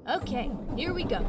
Okay, here we go.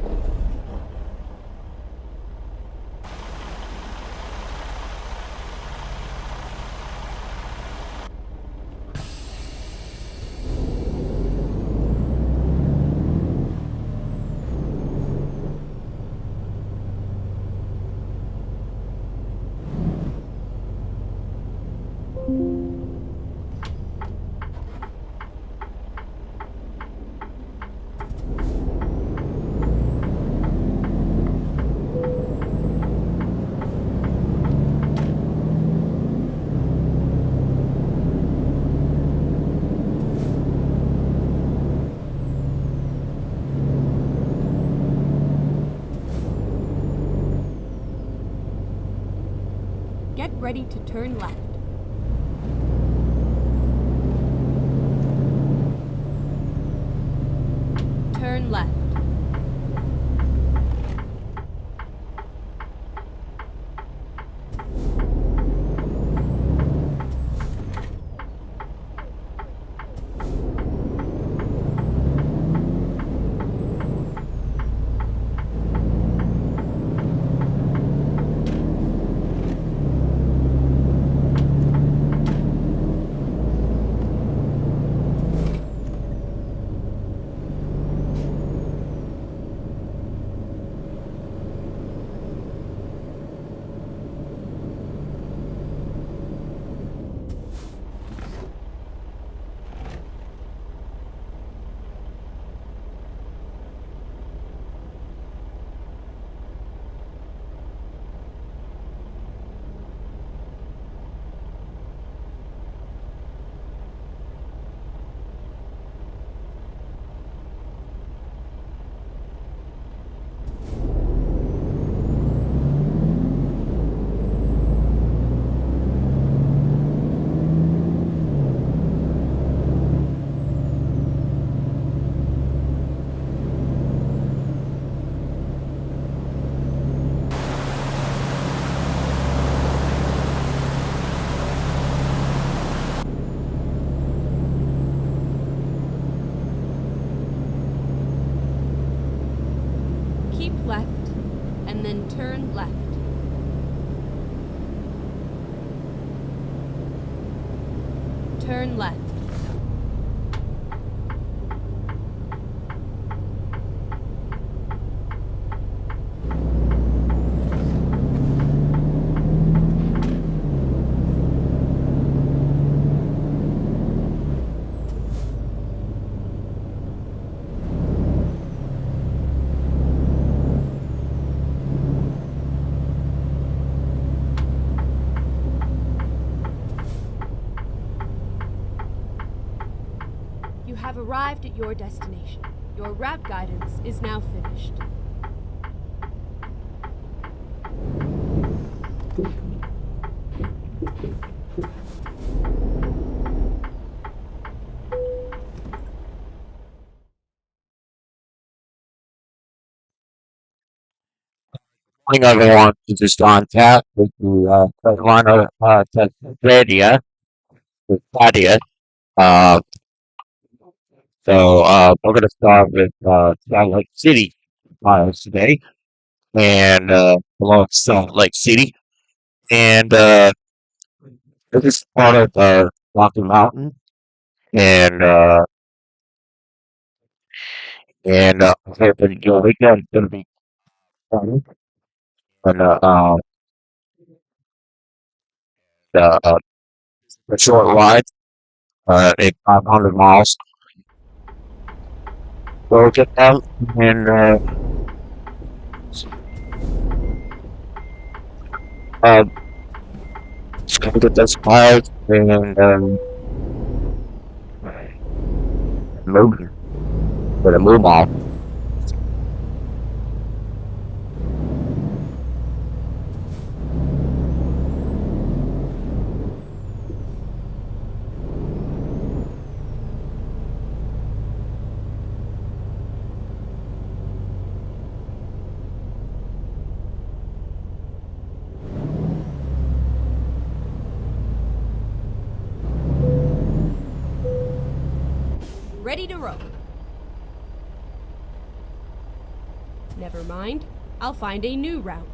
Get ready to turn left. Turn left. Keep left, and then turn left. Turn left. You have arrived at your destination. Your route guidance is now finished. Morning, everyone. This is John Cat with the Freightliner Cascadia, Cascadia. Uh, we're going to start with Salt Lake City miles today, and along Salt Lake City, and this is part of Rocky Mountain, and I'm hoping your weekend is going to be fun, and uh, uh, a short ride, 500 miles. We'll get them, and uh, just gonna get those miles and moving for the move off. Ready to roll. Never mind. I'll find a new route.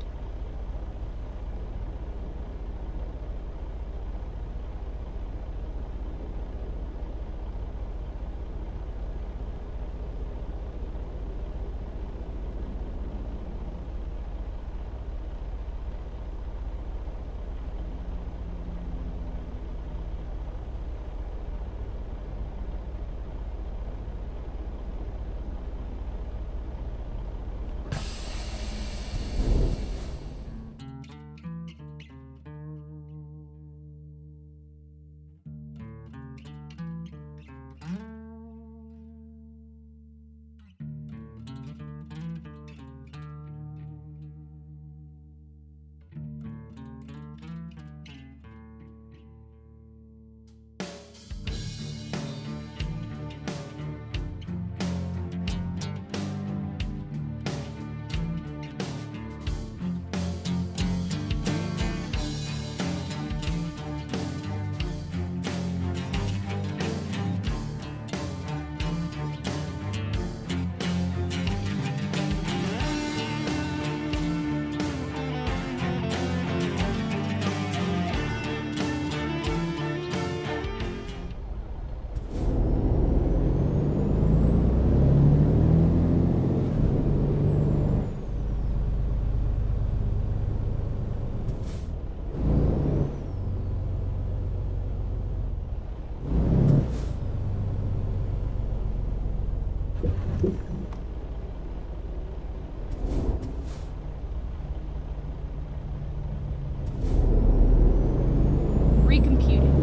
Recomputing.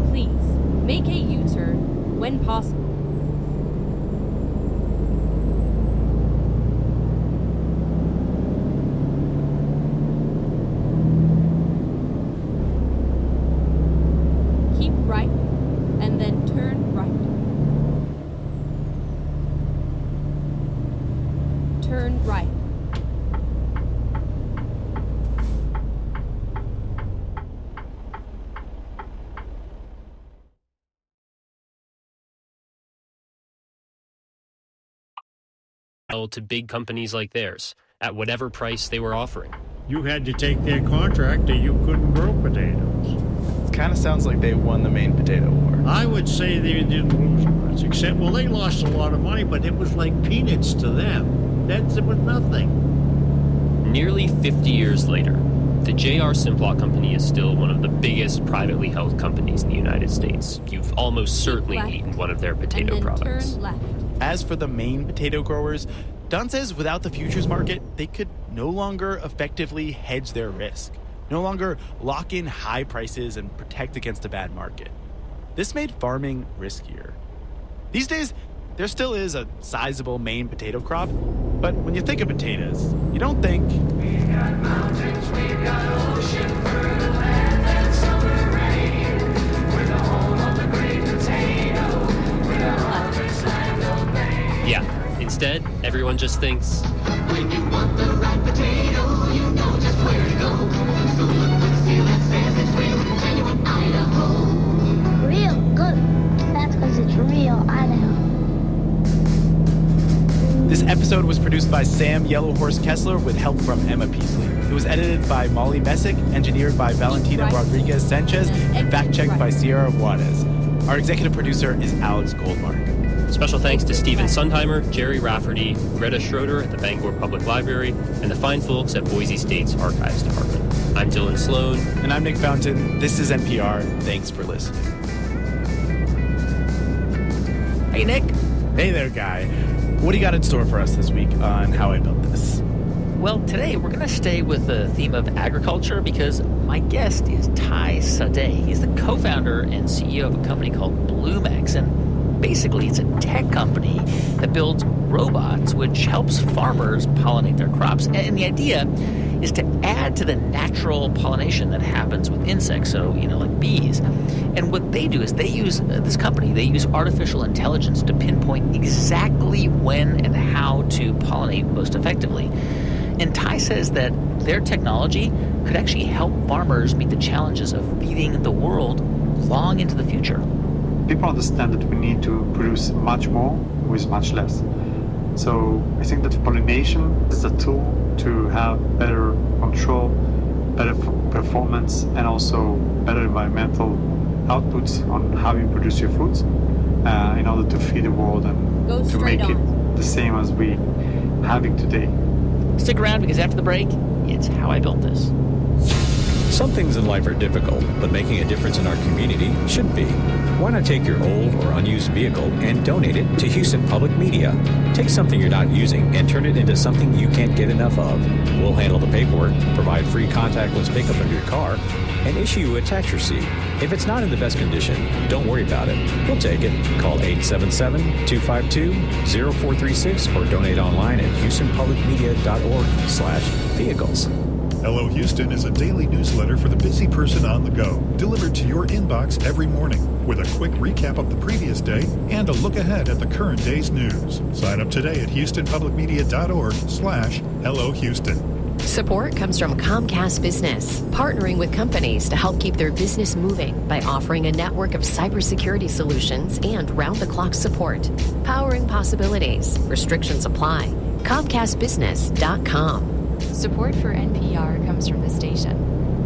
Please, make a U-turn when possible. Keep right, and then turn right. Turn right. To big companies like theirs at whatever price they were offering. You had to take their contract or you couldn't grow potatoes. It kind of sounds like they won the main potato war. I would say they didn't lose much, except, well, they lost a lot of money, but it was like peanuts to them. It was nothing. Nearly 50 years later, the J.R. Simplot Company is still one of the biggest privately held companies in the United States. You've almost certainly eaten one of their potato and then products. Turn left. As for the main potato growers, Dunn says without the futures market, they could no longer effectively hedge their risk, no longer lock in high prices and protect against a bad market. This made farming riskier. These days, there still is a sizable main potato crop, but when you think of potatoes, you don't think... We've got mountains, we've got ocean, fertile land, and summer rain. We're the home of the great potato. We're the harvest land of Maine. Yeah, instead, everyone just thinks... When you want the right potato, you know just where to go. So look with seal that says it's real, genuine Idaho. Real good. That's because it's real Idaho. This episode was produced by Sam Yellowhorse Kessler with help from Emma Peasley. It was edited by Molly Messick, engineered by Valentina Rodriguez Sanchez, and fact-checked by Sierra Juarez. Our executive producer is Alex Goldmark. Special thanks to Stephen Sundheimer, Jerry Rafferty, Greta Schroeder at the Bangor Public Library, and the fine folks at Boise State's Archives Department. I'm Dylan Sloan. And I'm Nick Fountain. This is NPR. Thanks for listening. Hey, Nick. Hey there, Guy. What do you got in store for us this week on How I Built This? Well, today we're going to stay with the theme of agriculture because my guest is Ty Sadeh. He's the co-founder and CEO of a company called BloomX, and basically it's a tech company that builds robots which helps farmers pollinate their crops. And the idea is to add to the natural pollination that happens with insects, so, like bees. And what they do is they use artificial intelligence to pinpoint exactly when and how to pollinate most effectively. And Ty says that their technology could actually help farmers meet the challenges of feeding the world long into the future. people understand that we need to produce much more with much less. So I think that pollination is a tool to have better control, better performance, and also better environmental outputs on how you produce your foods in order to feed the world and Go to make straight it on. the same as we having today. Stick around because after the break, it's How I Built This. Some things in life are difficult, but making a difference in our community should be. Why not take your old or unused vehicle and donate it to Houston Public Media? Take something you're not using and turn it into something you can't get enough of. We'll handle the paperwork, provide free contactless pickup of your car, and issue you a tax receipt. If it's not in the best condition, don't worry about it. We'll take it. Call 877-252-0436 or donate online at houstonpublicmedia.org/vehicles. Hello Houston is a daily newsletter for the busy person on the go, delivered to your inbox every morning with a quick recap of the previous day and a look ahead at the current day's news. Sign up today at houstonpublicmedia.org/HelloHouston. Support comes from Comcast Business, partnering with companies to help keep their business moving by offering a network of cybersecurity solutions and round-the-clock support. Powering possibilities. Restrictions apply. ComcastBusiness.com. Support for NPR comes from the station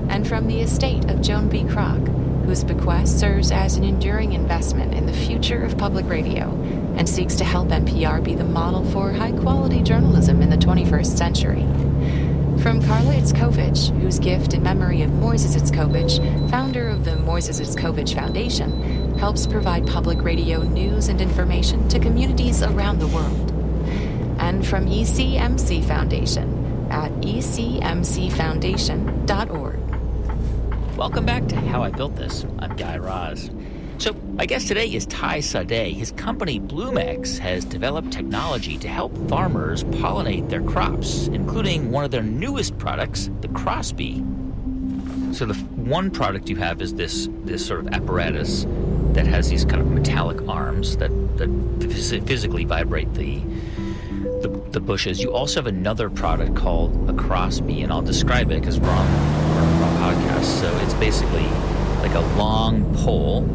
and from the estate of Joan B. Kroc, whose bequest serves as an enduring investment in the future of public radio and seeks to help NPR be the model for high-quality journalism in the 21st century. From Carla Itzkovich, whose gift in memory of Moises Itzkovich, founder of the Moises Itzkovich Foundation, helps provide public radio news and information to communities around the world. And from ECMC Foundation at ecmcfoundation.org. Welcome back to How I Built This. I'm Guy Raz. So my guest today is Ty Sadeh. His company Blumex has developed technology to help farmers pollinate their crops, including one of their newest products, the crossbee. So the one product you have is this sort of apparatus that has these kind of metallic arms that physically vibrate the bushes. You also have another product called a crossbee, and I'll describe it because we're on a podcast. So it's basically like a long pole,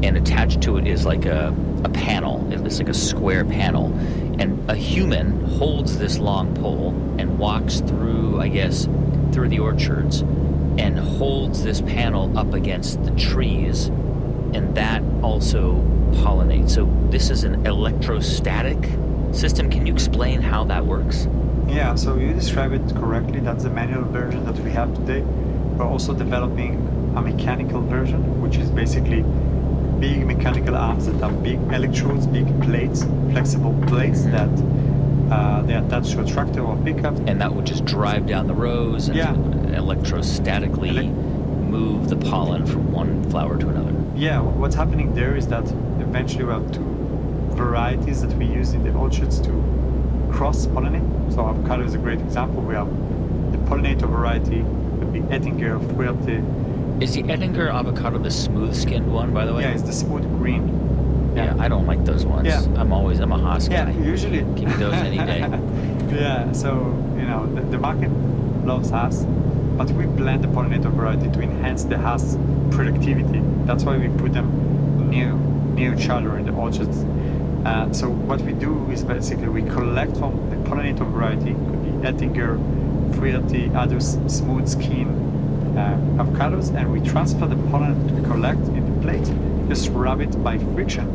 and attached to it is like a panel. It's like a square panel, and a human holds this long pole and walks through, I guess, through the orchards and holds this panel up against the trees, and that also pollinates. So this is an electrostatic system. Can you explain how that works? Yeah, so you describe it correctly. That's the manual version that we have today. We're also developing a mechanical version, which is basically big mechanical arms that have big electrodes, big plates, flexible plates that they attach to a tractor or pickup. And that would just drive down the rows and electrostatically move the pollen from one flower to another. Yeah, what's happening there is that eventually we have two varieties that we use in the orchards to cross-pollinate. So avocado is a great example. We have the pollinator variety, the Ettinger, Fuerte. Is the Ettinger avocado the smooth-skinned one, by the way? Yeah, it's the smooth green. Yeah, I don't like those ones. Yeah. I'm a Haas guy. Yeah, usually. Give me those any day. Yeah, so, the market loves Haas, but we blend the pollinator variety to enhance the Haas productivity. That's why we put them near each other in the orchards. So what we do is basically we collect from the pollinator variety, could be Ettinger, Fuerte, other smooth skin avocados, and we transfer the pollen that we collect in the plate, just rub it by friction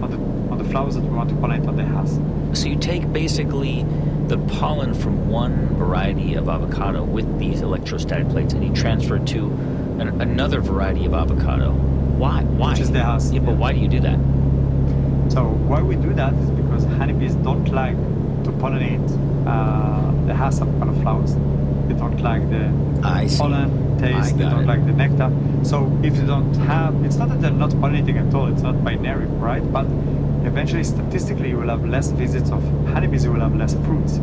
on the flowers that we want to pollinate on the Haas. So you take basically the pollen from one variety of avocado with these electrostatic plates and you transfer it to another variety of avocado. Why? Which is the Haas. Yeah, but why do you do that? So why we do that is because honeybees don't like to pollinate the Haas avocado flowers. They don't like the pollen taste. They don't like the nectar. So if you don't have, it's not that they're not pollinating at all. It's not binary, right? But eventually, statistically, you will have less visits of honeybees. You will have less fruits.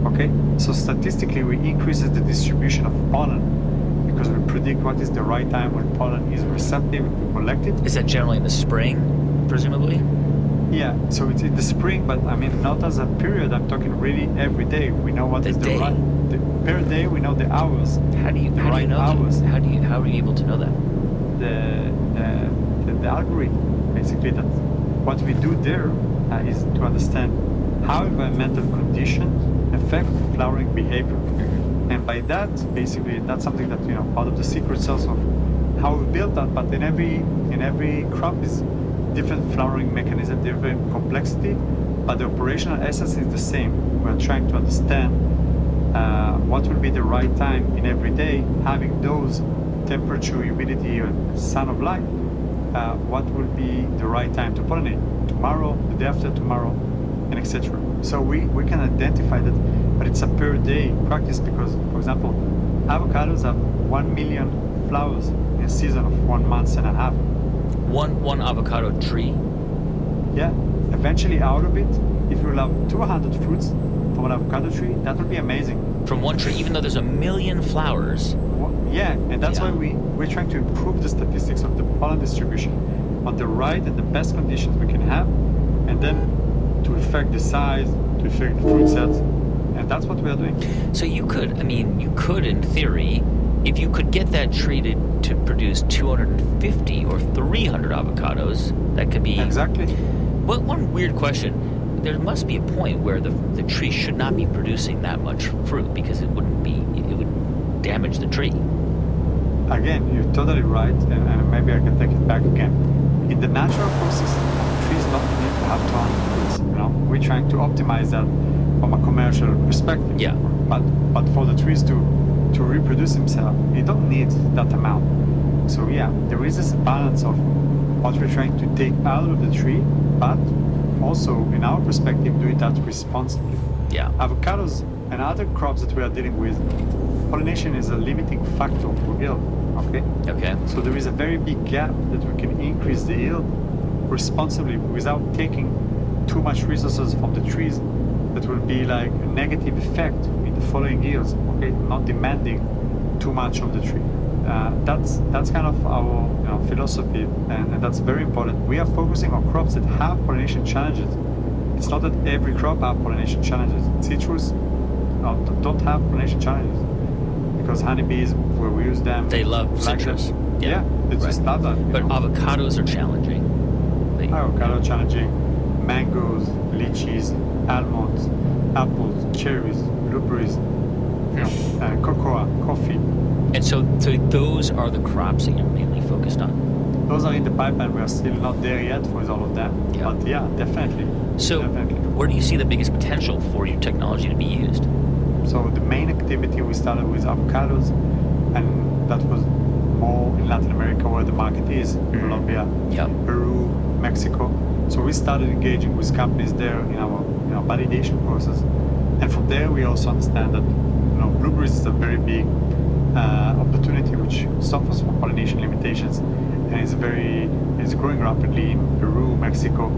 Okay. So statistically, we increase the distribution of pollen because we predict what is the right time when pollen is receptive to collect it. Is that generally in the spring, presumably? Yeah, so it's in the spring, but I mean not as a period. I'm talking really every day. We know what is the right per day. We know the hours. How do you know hours? How are you able to know that? The the algorithm. Basically, that what we do there is to understand how environmental conditions affect flowering behavior. And by that, basically, that's something that, part of the secret sauce of how we built that. But in every crop is different flowering mechanism, different complexity, but the operational essence is the same. We're trying to understand what will be the right time in every day, having those temperature, humidity, and sun of light. What will be the right time to pollinate? Tomorrow, the day after tomorrow, and etc. So we can identify that, but it's a per day practice because, for example, avocados have 1 million flowers in a season of 1 month and a half. One avocado tree? Yeah. Eventually out of it, if you will have 200 fruits from an avocado tree, that would be amazing. From one tree, even though there's 1 million flowers. Yeah, and that's why we're trying to improve the statistics of the pollen distribution on the right and the best conditions we can have, and then to affect the size, to affect the fruit sets, and that's what we are doing. So you could in theory, if you could get that tree to produce 250 or 300 avocados, that could be... Exactly. Well, one weird question. There must be a point where the tree should not be producing that much fruit because it would damage the tree. Again, you're totally right, and maybe I can take it back again. In the natural process, trees don't need to have 200 fruits. We're trying to optimize that from a commercial perspective. Yeah. But for the trees to reproduce themselves, you don't need that amount. So yeah, there is this balance of what we're trying to take out of the tree, but also, in our perspective, do that responsibly. Yeah. Avocados and other crops that we are dealing with, pollination is a limiting factor for yield. Okay. Okay. So there is a very big gap that we can increase the yield responsibly without taking too much resources from the trees. That will be like a negative effect in the following years. Okay, not demanding too much of the tree. That's kind of our philosophy, and that's very important. We are focusing on crops that have pollination challenges. It's not that every crop have pollination challenges. Citrus don't have pollination challenges because honeybees, where we use them, they love citrus. Yeah, they just love that. But avocados are challenging. Avocado challenging, mangoes, lychees, almonds, apples, cherries, blueberries, cocoa, coffee. And so those are the crops that you're mainly focused on? Those are in the pipeline. We are still not there yet with all of that. Yeah. But yeah, definitely. So where do you see the biggest potential for your technology to be used? So the main activity we started with avocados, and that was more in Latin America where the market is, Colombia, Peru, Mexico. So we started engaging with companies there in our validation process. And from there we also understand that blueberries is a very big opportunity which suffers from pollination limitations, and it's growing rapidly in Peru, Mexico,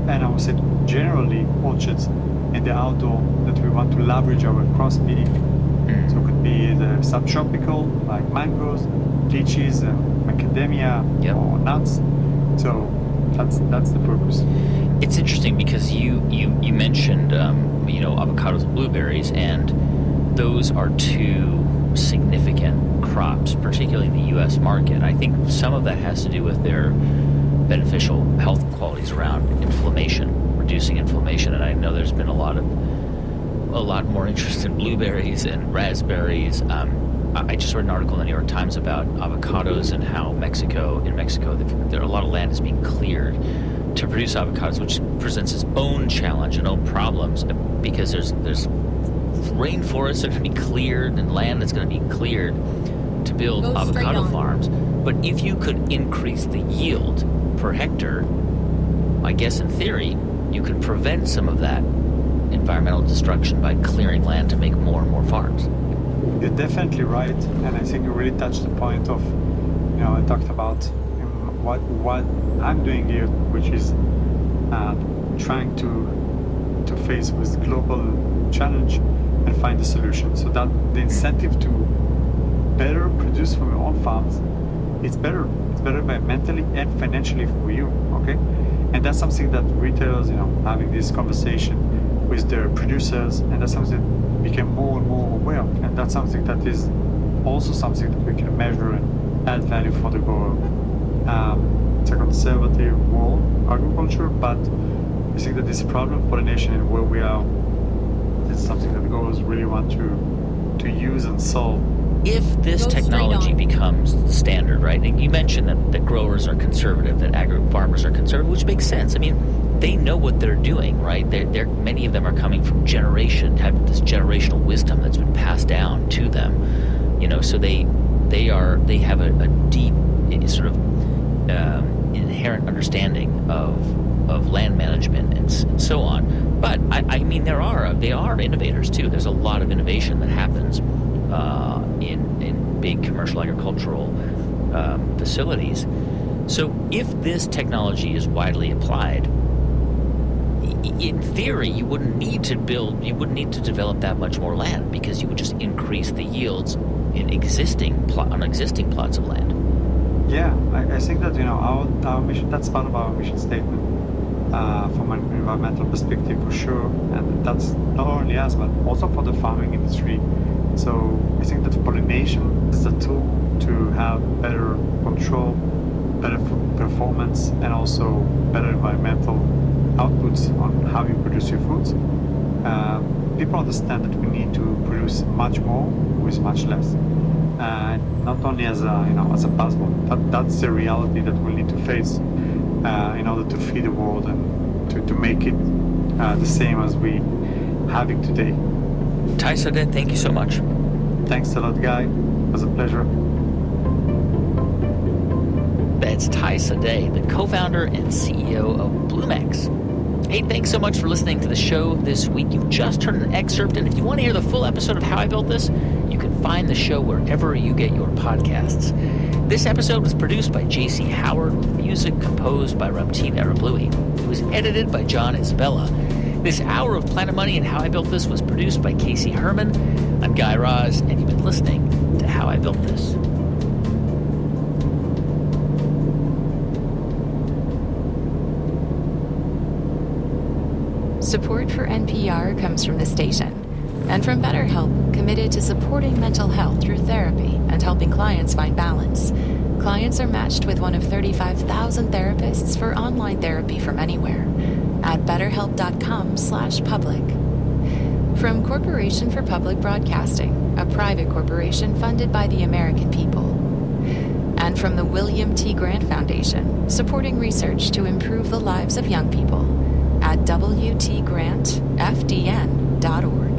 and I would say generally orchards and the outdoor that we want to leverage our crossbreeding. So it could be the subtropical like mangoes, lychees, and macadamia or nuts. So that's the purpose. It's interesting because you mentioned avocados and blueberries, and those are two significant crops, particularly in the U.S. market. I think some of that has to do with their beneficial health qualities around inflammation, reducing inflammation. And I know there's been a lot more interest in blueberries and raspberries. I just read an article in the New York Times about avocados and how in Mexico, there are a lot of land is being cleared to produce avocados, which presents its own challenge and own problems because there's rainforests that are going to be cleared and land that's going to be cleared to build avocado farms. But if you could increase the yield per hectare, I guess in theory, you could prevent some of that environmental destruction by clearing land to make more and more farms. You're definitely right, and I think you really touched the point of, I talked about what I'm doing here, which is trying to face with global challenge and find a solution. So that the incentive to better produce from your own farms, it's better by mentally and financially for you, okay? And that's something that retailers, having this conversation with their producers, and that's something that became more and more aware of. And that's something that is also something that we can measure and add value for the grower. it's a conservative world, agriculture, but I think that this problem of pollination and where we are is something that growers really want to use and solve. If this Go straight technology on. becomes the standard, right? And you mentioned that growers are conservative, that farmers are conservative, which makes sense. I mean, they know what they're doing, right? They're many of them are coming from have this generational wisdom that's been passed down to them. So they have a deep sort of inherent understanding of land management and so on. But I mean, they are innovators too. There's a lot of innovation that happens in big commercial agricultural facilities. So if this technology is widely applied, in theory, you wouldn't need to develop that much more land, because you would just increase the yields in existing plots of land. Yeah, I think that our mission, that's part of our mission statement from an environmental perspective for sure, and that's not only us but also for the farming industry. So I think that pollination is a tool to have better control, better performance, and also better environmental outputs on how you produce your foods. People understand that we need to produce much more with much less. Not only as a buzzword, that's the reality that we'll need to face in order to feed the world and to make it the same as we have it today. Tai Sadeh, thank you so much. Thanks a lot, Guy. It was a pleasure. That's Tai Sadeh, the co-founder and CEO of BloomX. Hey, thanks so much for listening to the show this week. You just heard an excerpt, and if you want to hear the full episode of How I Built This, you can find the show wherever you get your podcasts. This episode was produced by J.C. Howard, with music composed by Ramtin Arablouei. It was edited by John Isabella. This hour of Planet Money and How I Built This was produced by Casey Herman. I'm Guy Raz, and you've been listening to How I Built This. Support for NPR comes from the station and from BetterHelp, committed to supporting mental health through therapy and helping clients find balance. Clients are matched with one of 35,000 therapists for online therapy from anywhere at betterhelp.com/public. From Corporation for Public Broadcasting, a private corporation funded by the American people. And from the William T. Grant Foundation, supporting research to improve the lives of young people at WTGrantFDN.org.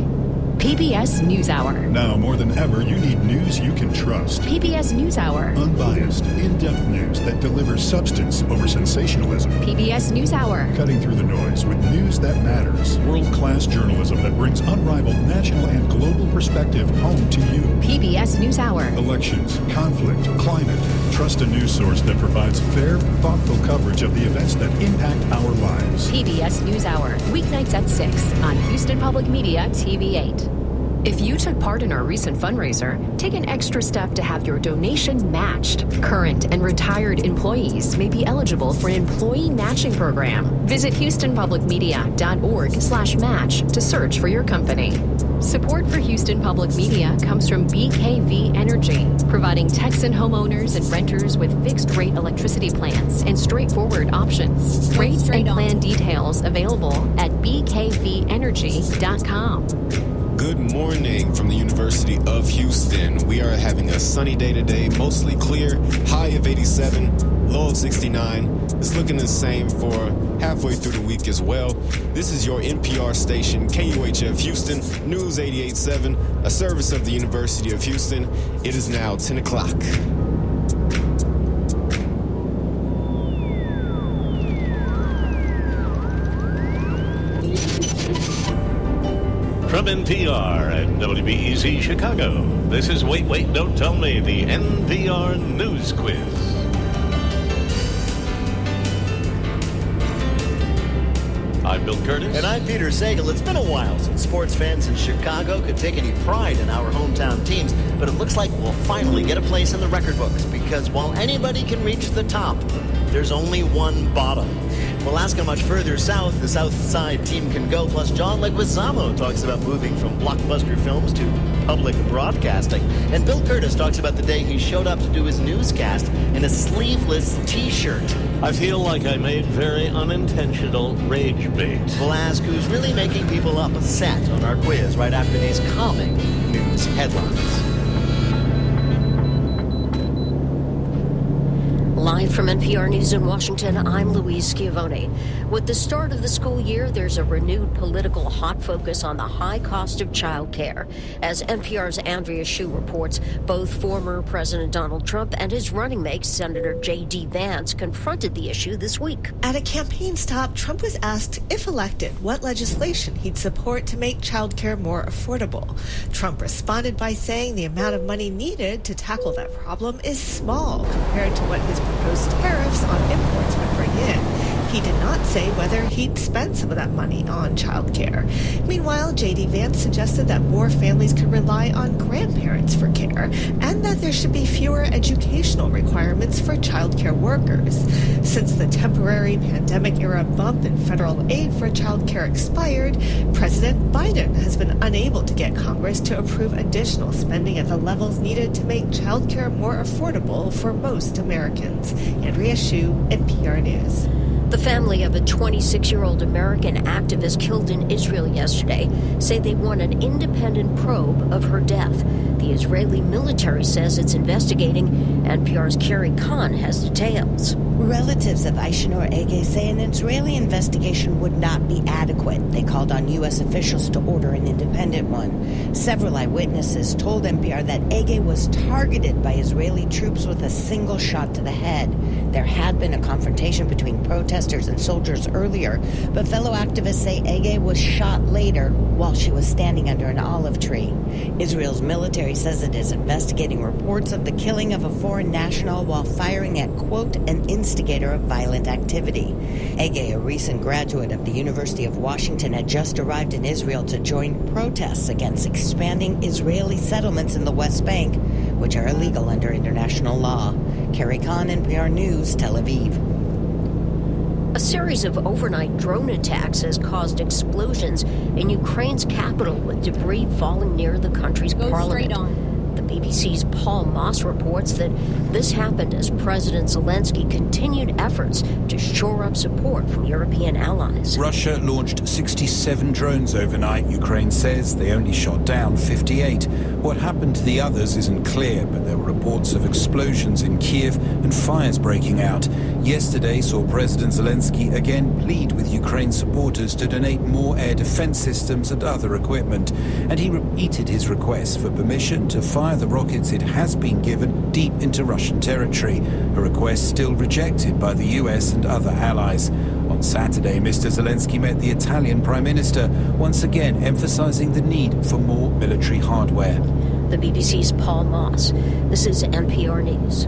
PBS NewsHour. Now more than ever, you need news you can trust. PBS NewsHour. Unbiased, in-depth news that delivers substance over sensationalism. PBS NewsHour. Cutting through the noise with news that matters. World-class journalism that brings unrivaled national and global perspective home to you. PBS NewsHour. Elections, conflict, climate. Trust a news source that provides fair, thoughtful coverage of the events that impact our lives. PBS NewsHour. Weeknights at 6 on Houston Public Media TV 8. If you took part in our recent fundraiser, take an extra step to have your donation matched. Current and retired employees may be eligible for an employee matching program. Visit houstonpublicmedia.org/match to search for your company. Support for Houston Public Media comes from BKV Energy, providing Texan homeowners and renters with fixed-rate electricity plans and straightforward options. Rates and plan details available at bkvenergy.com. Good morning from the University of Houston. We are having a sunny day today, mostly clear, high of 87, low of 69. It's looking the same for halfway through the week as well. This is your NPR station, KUHF Houston, News 88.7, a service of the University of Houston. It is now 10 o'clock. From NPR and WBEZ Chicago, this is Wait, Wait, Don't Tell Me, the NPR News Quiz. I'm Bill Curtis. And I'm Peter Sagal. It's been a while since sports fans in Chicago could take any pride in our hometown teams, but it looks like we'll finally get a place in the record books, because while anybody can reach the top, there's only one bottom. We'll ask how much further south the South Side team can go. Plus, John Leguizamo talks about moving from blockbuster films to public broadcasting. And Bill Curtis talks about the day he showed up to do his newscast in a sleeveless T-shirt. I feel like I made very unintentional rage bait. We'll ask who's really making people upset on our quiz right after these calming news headlines. Live from NPR News in Washington, I'm Louise Schiavone. With the start of the school year, there's a renewed political hot focus on the high cost of childcare. As NPR's Andrea Hsu reports, both former President Donald Trump and his running mate, Senator J.D. Vance, confronted the issue this week. At a campaign stop, Trump was asked, if elected, what legislation he'd support to make childcare more affordable. Trump responded by saying the amount of money needed to tackle that problem is small compared to what his proposed tariffs on imports would bring in. He did not say whether he'd spend some of that money on childcare. Meanwhile, J.D. Vance suggested that more families could rely on grandparents for care and that there should be fewer educational requirements for childcare workers. Since the temporary pandemic-era bump in federal aid for childcare expired, President Biden has been unable to get Congress to approve additional spending at the levels needed to make childcare more affordable for most Americans. Andrea Hsu, NPR News. The family of a 26-year-old American activist killed in Israel yesterday say they want an independent probe of her death. The Israeli military says it's investigating. NPR's Carrie Kahn has details. Relatives of Aishinur Ege say an Israeli investigation would not be adequate. They called on U.S. officials to order an independent one. Several eyewitnesses told NPR that Ege was targeted by Israeli troops with a single shot to the head. There had been a confrontation between protesters and soldiers earlier, but fellow activists say Ege was shot later while she was standing under an olive tree. Israel's military says it is investigating reports of the killing of a foreign national while firing at, quote, an instigator of violent activity. Ege, a recent graduate of the University of Washington, had just arrived in Israel to join protests against expanding Israeli settlements in the West Bank, which are illegal under international law. Carrie Kahn, NPR News, Tel Aviv. A series of overnight drone attacks has caused explosions in Ukraine's capital, with debris falling near the country's parliament. Straight on. The BBC's Paul Moss reports that this happened as President Zelensky continued efforts to shore up support from European allies. Russia launched 67 drones overnight. Ukraine says they only shot down 58. What happened to the others isn't clear, but there were reports of explosions in Kiev and fires breaking out. Yesterday saw President Zelensky again plead with Ukraine supporters to donate more air defense systems and other equipment. And he repeated his request for permission to fire the rockets it has been given deep into Russian territory, a request still rejected by the US and other allies. On Saturday, Mr. Zelensky met the Italian Prime Minister, once again emphasizing the need for more military hardware. The BBC's Paul Moss. This is NPR News.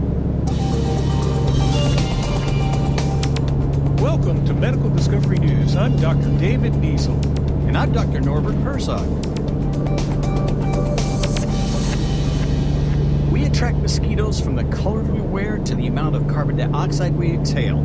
Welcome to Medical Discovery News. I'm Dr. David Niesel. And I'm Dr. Norbert Herzog. We attract mosquitoes from the clothes we wear to the amount of carbon dioxide we exhale.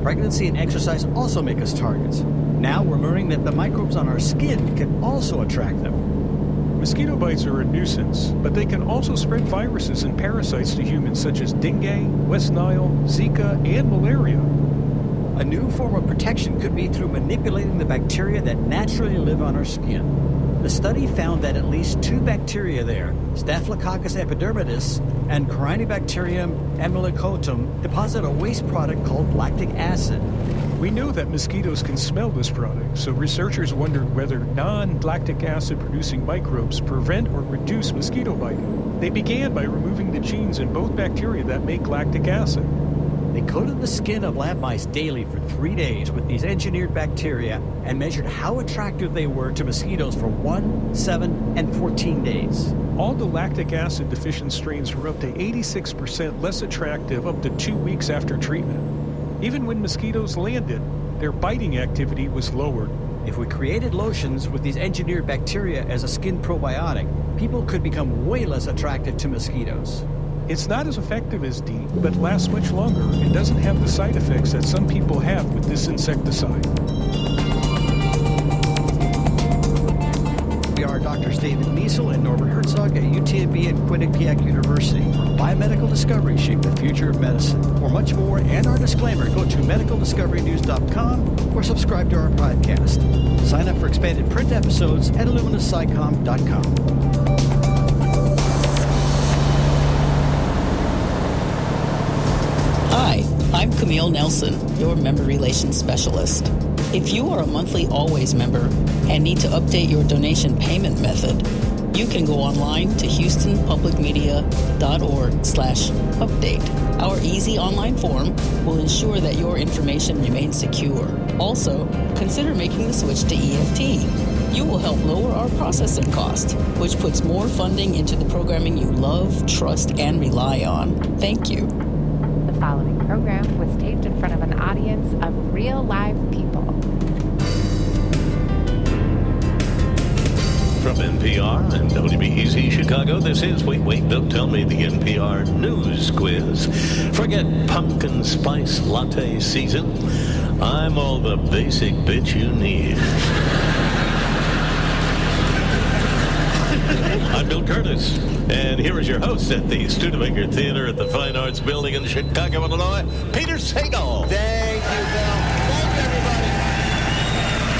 Pregnancy and exercise also make us targets. Now we're learning that the microbes on our skin can also attract them. Mosquito bites are a nuisance, but they can also spread viruses and parasites to humans such as dengue, West Nile, Zika, and malaria. A new form of protection could be through manipulating the bacteria that naturally live on our skin. The study found that at least two bacteria there, Staphylococcus epidermidis and Corynebacterium amyloicotum, deposit a waste product called lactic acid. We know that mosquitoes can smell this product, so researchers wondered whether non-lactic acid-producing microbes prevent or reduce mosquito biting. They began by removing the genes in both bacteria that make lactic acid. They coated the skin of lab mice daily for 3 days with these engineered bacteria and measured how attractive they were to mosquitoes for 1, 7, and 14 days. All the lactic acid deficient strains were up to 86% less attractive up to 2 weeks after treatment. Even when mosquitoes landed, their biting activity was lowered. If we created lotions with these engineered bacteria as a skin probiotic, people could become way less attracted to mosquitoes. It's not as effective as DEET, but lasts much longer and doesn't have the side effects that some people have with this insecticide. We are Drs. David Niesel and Norbert Herzog at UTMB and Quinnipiac University, where biomedical discoveries shape the future of medicine. For much more and our disclaimer, go to medicaldiscoverynews.com or subscribe to our podcast. Sign up for expanded print episodes at illuminatscicom.com. Hi, I'm Camille Nelson, your member relations specialist. If you are a monthly Always member and need to update your donation payment method, you can go online to houstonpublicmedia.org/update. Our easy online form will ensure that your information remains secure. Also, consider making the switch to EFT. You will help lower our processing cost, which puts more funding into the programming you love, trust, and rely on. Thank you. The following program was taped in front of an audience of real live people. From NPR and WBEZ Chicago, this is Wait, Don't Tell Me, the NPR News Quiz. Forget pumpkin spice latte season. I'm all the basic bitch you need. I'm Bill Curtis, and here is your host at the Studebaker Theater at the Fine Arts Building in Chicago, Illinois, Peter Sagal. Thank you, Bill. Thank you, everybody.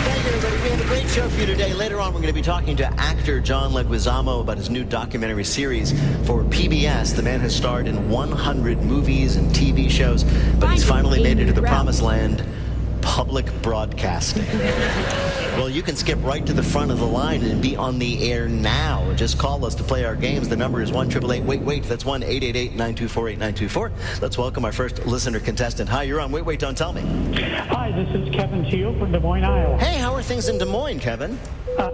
Thank you, everybody. We have a great show for you today. Later on, we're going to be talking to actor John Leguizamo about his new documentary series for PBS. The man has starred in 100 movies and TV shows, but he's finally made it to the promised land, public broadcasting. Well, you can skip right to the front of the line and be on the air now. Just call us to play our games. The number is 1-888-WAIT-WAIT. That's 1-888-924-8924. Let's welcome our first listener contestant. Hi, you're on Wait, Don't Tell Me. Hi, this is Kevin Teal from Des Moines, Iowa. Hey, how are things in Des Moines, Kevin?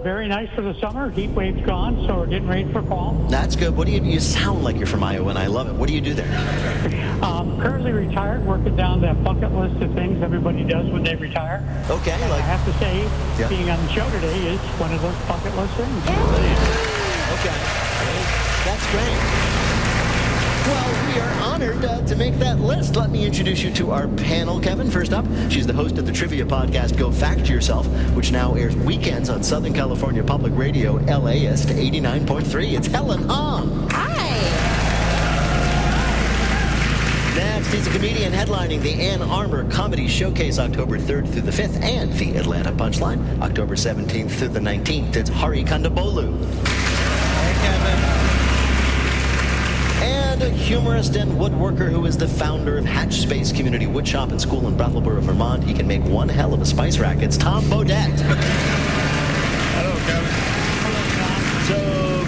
Very nice for the summer. Heat wave's gone, so we're getting ready for fall. That's good. What do you sound like you're from Iowa, and I love it. What do you do there? Currently retired, working down that bucket list of things everybody does when they retire. Okay. And I have to say, being on the show today is one of those bucket list things. Okay. That's great. Well, we are honored to make that list. Let me introduce you to our panel, Kevin. First up, she's the host of the trivia podcast Go Fact Yourself, which now airs weekends on Southern California Public Radio, LAist 89.3. It's Helen Hong. Hi. Next, he's a comedian headlining the Ann Arbor Comedy Showcase October 3rd through the 5th and the Atlanta Punchline October 17th through the 19th. It's Hari Kondabolu. Hey, Kevin. And a humorist and woodworker who is the founder of Hatch Space Community Woodshop and School in Brattleboro, Vermont. He can make one hell of a spice rack. It's Tom Bodette. Hello, Kevin. So,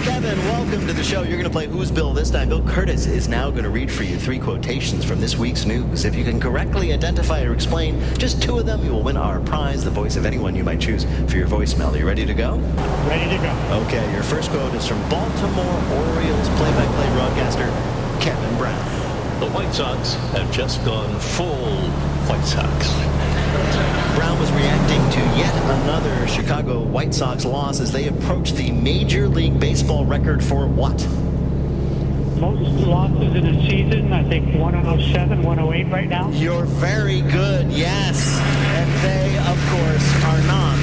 Kevin, welcome to the show. You're going to play Who's Bill this time. Bill Curtis is now going to read for you 3 quotations from this week's news. If you can correctly identify or explain just 2 of them, you will win our prize, the voice of anyone you might choose for your voicemail. Are you ready to go? Ready to go. Okay, your first quote is from Baltimore Orioles play-by-play broadcaster Kevin Brown. The White Sox have just gone full White Sox. Brown was reacting to yet another Chicago White Sox loss as they approach the Major League Baseball record for what? Most losses in a season, I think 107, 108 right now. You're very good, yes. And they, of course, are not.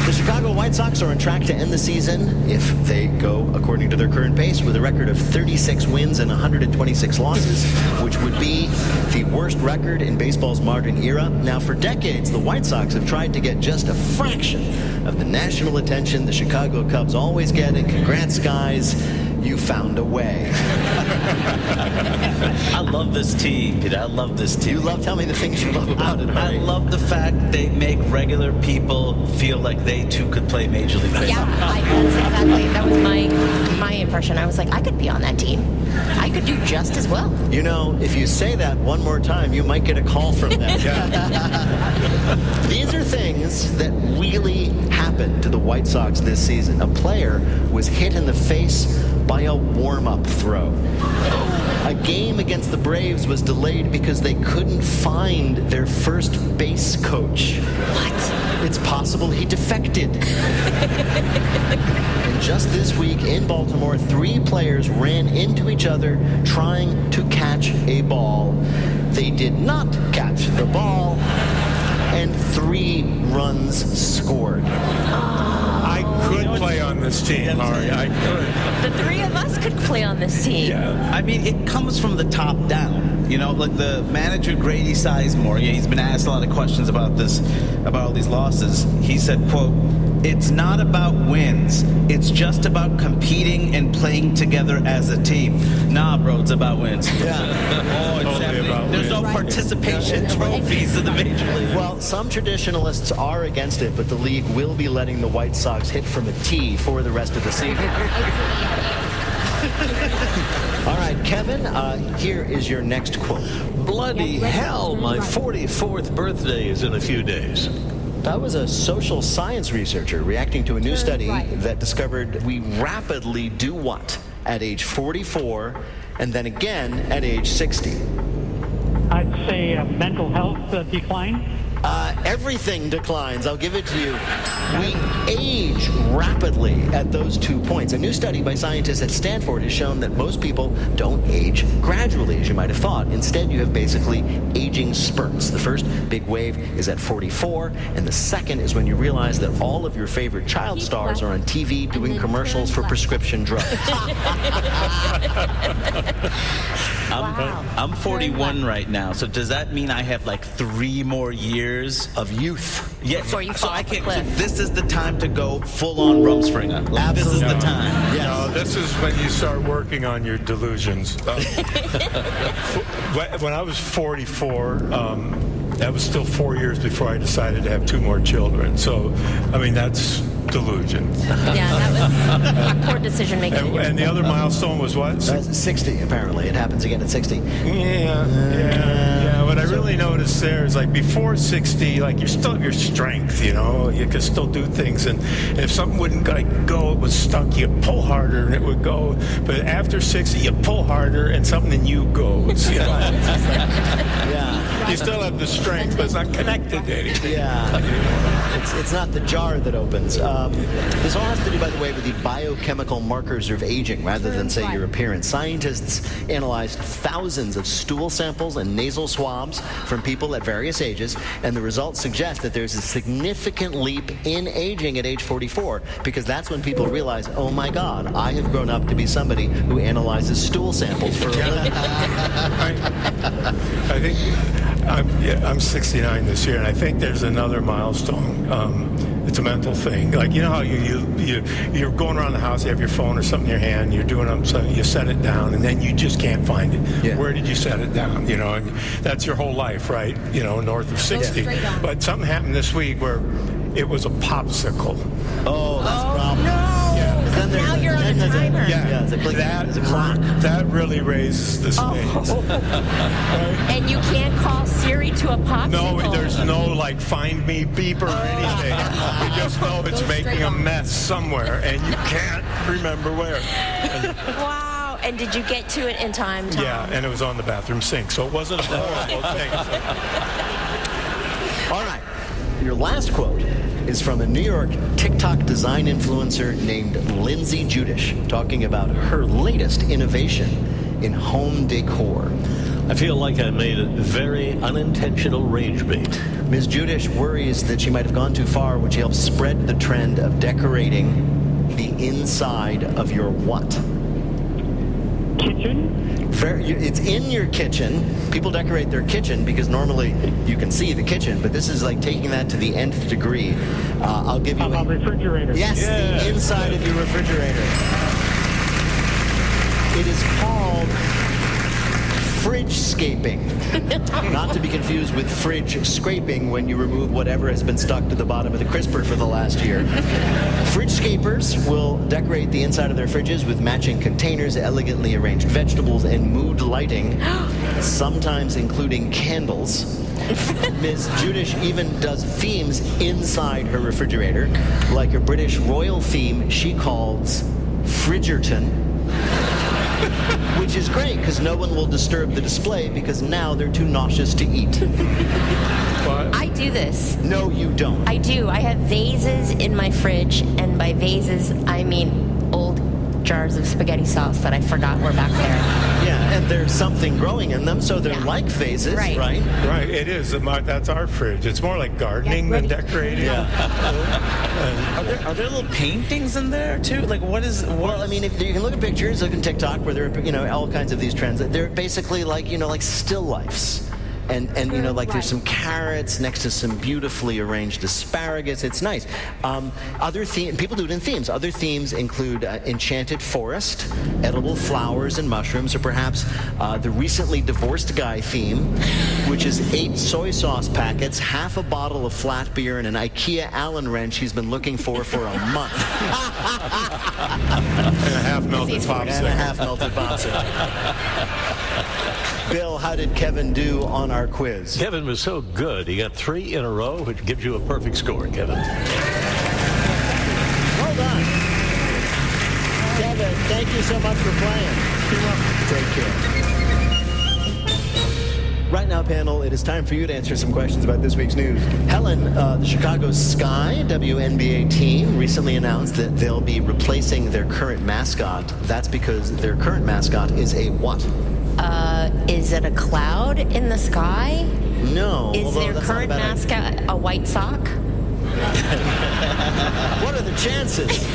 The Chicago White Sox are on track to end the season, if they go according to their current pace, with a record of 36 wins and 126 losses, which would be the worst record in baseball's modern era. Now, for decades, the White Sox have tried to get just a fraction of the national attention the Chicago Cubs always get, and congrats, guys. You found a way. I love this team, Peter. I love this team. You love, tell me the things you love about it, I love the fact they make regular people feel like they too could play Major League Baseball. Yeah, that was my impression. I was like, I could be on that team. I could do just as well. You know, if you say that one more time, you might get a call from them. These are things that really happened to the White Sox this season. A player was hit in the face by a warm-up throw. A game against the Braves was delayed because they couldn't find their first base coach. What? It's possible he defected. And just this week in Baltimore, 3 players ran into each other trying to catch a ball. They did not catch the ball, and 3 runs scored. I could play on this team, Ari. I could. The 3 of us could play on this team. I mean, it comes from the top down. You know, like the manager, Grady Sizemore, he's been asked a lot of questions about this, about all these losses. He said, quote, "It's not about wins. It's just about competing and playing together as a team." Nah, bro, it's about wins. Yeah. Oh, it's Totally about There's wins. no participation trophies in the Major League. Well, some traditionalists are against it, but the league will be letting the White Sox hit from a tee for the rest of the season. All right, Kevin, here is your next quote. Bloody hell, my 44th birthday is in a few days. That was a social science researcher reacting to a new study that discovered we rapidly do what at age 44 and then again at age 60? I'd say mental health decline. Everything declines. I'll give it to you. We age rapidly at those 2 points. A new study by scientists at Stanford has shown that most people don't age gradually, as you might have thought. Instead, you have basically aging spurts. The first big wave is at 44, and the second is when you realize that all of your favorite child stars are on TV doing commercials for prescription drugs. I'm 41 right now, so does that mean I have like 3 more years of youth? Yeah, Before you so fall I off the can. cliff. This is the time to go full on Rumspringer. Like, this is the time. Yes. No, this is when you start working on your delusions. When I was 44, that was still 4 years before I decided to have 2 more children. So, I mean, that's delusion. Yeah, that was poor decision making. And the other milestone was what? 60, apparently. It happens again at 60. Yeah. What I really noticed there is, like, before 60, like, you still have your strength, you know? You can still do things. And if something wouldn't, like, go, it was stuck, you pull harder and it would go. But after 60, you pull harder and something in you goes, you know? Yeah. You still have the strength, but it's not connected to anything. Yeah. It's not the jar that opens. This all has to do, by the way, with the biochemical markers of aging rather than, say, your appearance. Scientists analyzed thousands of stool samples and nasal swabs from people at various ages, and the results suggest that there's a significant leap in aging at age 44, because that's when people realize, oh my God, I have grown up to be somebody who analyzes stool samples for a living. I think I'm 69 this year, and I think there's another milestone. It's a mental thing. Like, you know how you're going around the house, you have your phone or something in your hand, you're doing something, you set it down, and then you just can't find it. Yeah. Where did you set it down? You know, and that's your whole life, right? You know, north of 60. But something happened this week where it was a popsicle. Oh, that's a problem. No! Then Now you're on a timer. Yeah, it's a click. It's a clock. That really raises the stakes. And you can't call Siri to a popsicle. No, there's no, like, find me beep or anything. You just know it's making a mess somewhere, and you can't remember where. Wow. And did you get to it in time, Tom? Yeah, and it was on the bathroom sink, so it wasn't a horrible thing. All right. Your last quote is from a New York TikTok design influencer named Lindsay Judish, talking about her latest innovation in home decor. I feel like I made a very unintentional rage bait. Ms. Judish worries that she might have gone too far when she helped spread the trend of decorating the inside of your what? Kitchen? It's in your kitchen. People decorate their kitchen because normally you can see the kitchen, but this is like taking that to the nth degree. I'll give you a refrigerator. Yes, the inside of your refrigerator. It is called fridge-scaping. Not to be confused with fridge scraping when you remove whatever has been stuck to the bottom of the crisper for the last year. Fridge-scapers will decorate the inside of their fridges with matching containers, elegantly arranged vegetables, and mood lighting, sometimes including candles. Ms. Judish even does themes inside her refrigerator, like a British royal theme she calls Fridgerton. Which is great, because no one will disturb the display, because now they're too nauseous to eat. I do this. No, you don't. I do. I have vases in my fridge, and by vases, I mean jars of spaghetti sauce that I forgot were back there. Yeah, and there's something growing in them, so they're like vases, right? Right, it is. That's our fridge. It's more like gardening than decorating. Yeah. Are there little paintings in there too? Like Well, I mean, if you can look at pictures, look at TikTok where there are, all kinds of these trends. They're basically like still lifes. And there's some carrots next to some beautifully arranged asparagus. It's nice. People do it in themes. Other themes include enchanted forest, edible flowers and mushrooms, or perhaps the recently divorced guy theme, which is 8 soy sauce packets, half a bottle of flat beer, and an IKEA Allen wrench he's been looking for a month. And a half melted popsicle. Bill, how did Kevin do on our quiz? Kevin was so good. He got 3 in a row, which gives you a perfect score, Kevin. Well done. Kevin, thank you so much for playing. You're welcome. Take care. Right now, panel, it is time for you to answer some questions about this week's news. Helen, the Chicago Sky WNBA team recently announced that they'll be replacing their current mascot. That's because their current mascot is a what? Is it a cloud in the sky? No. Is their current mascot a white sock? What are the chances?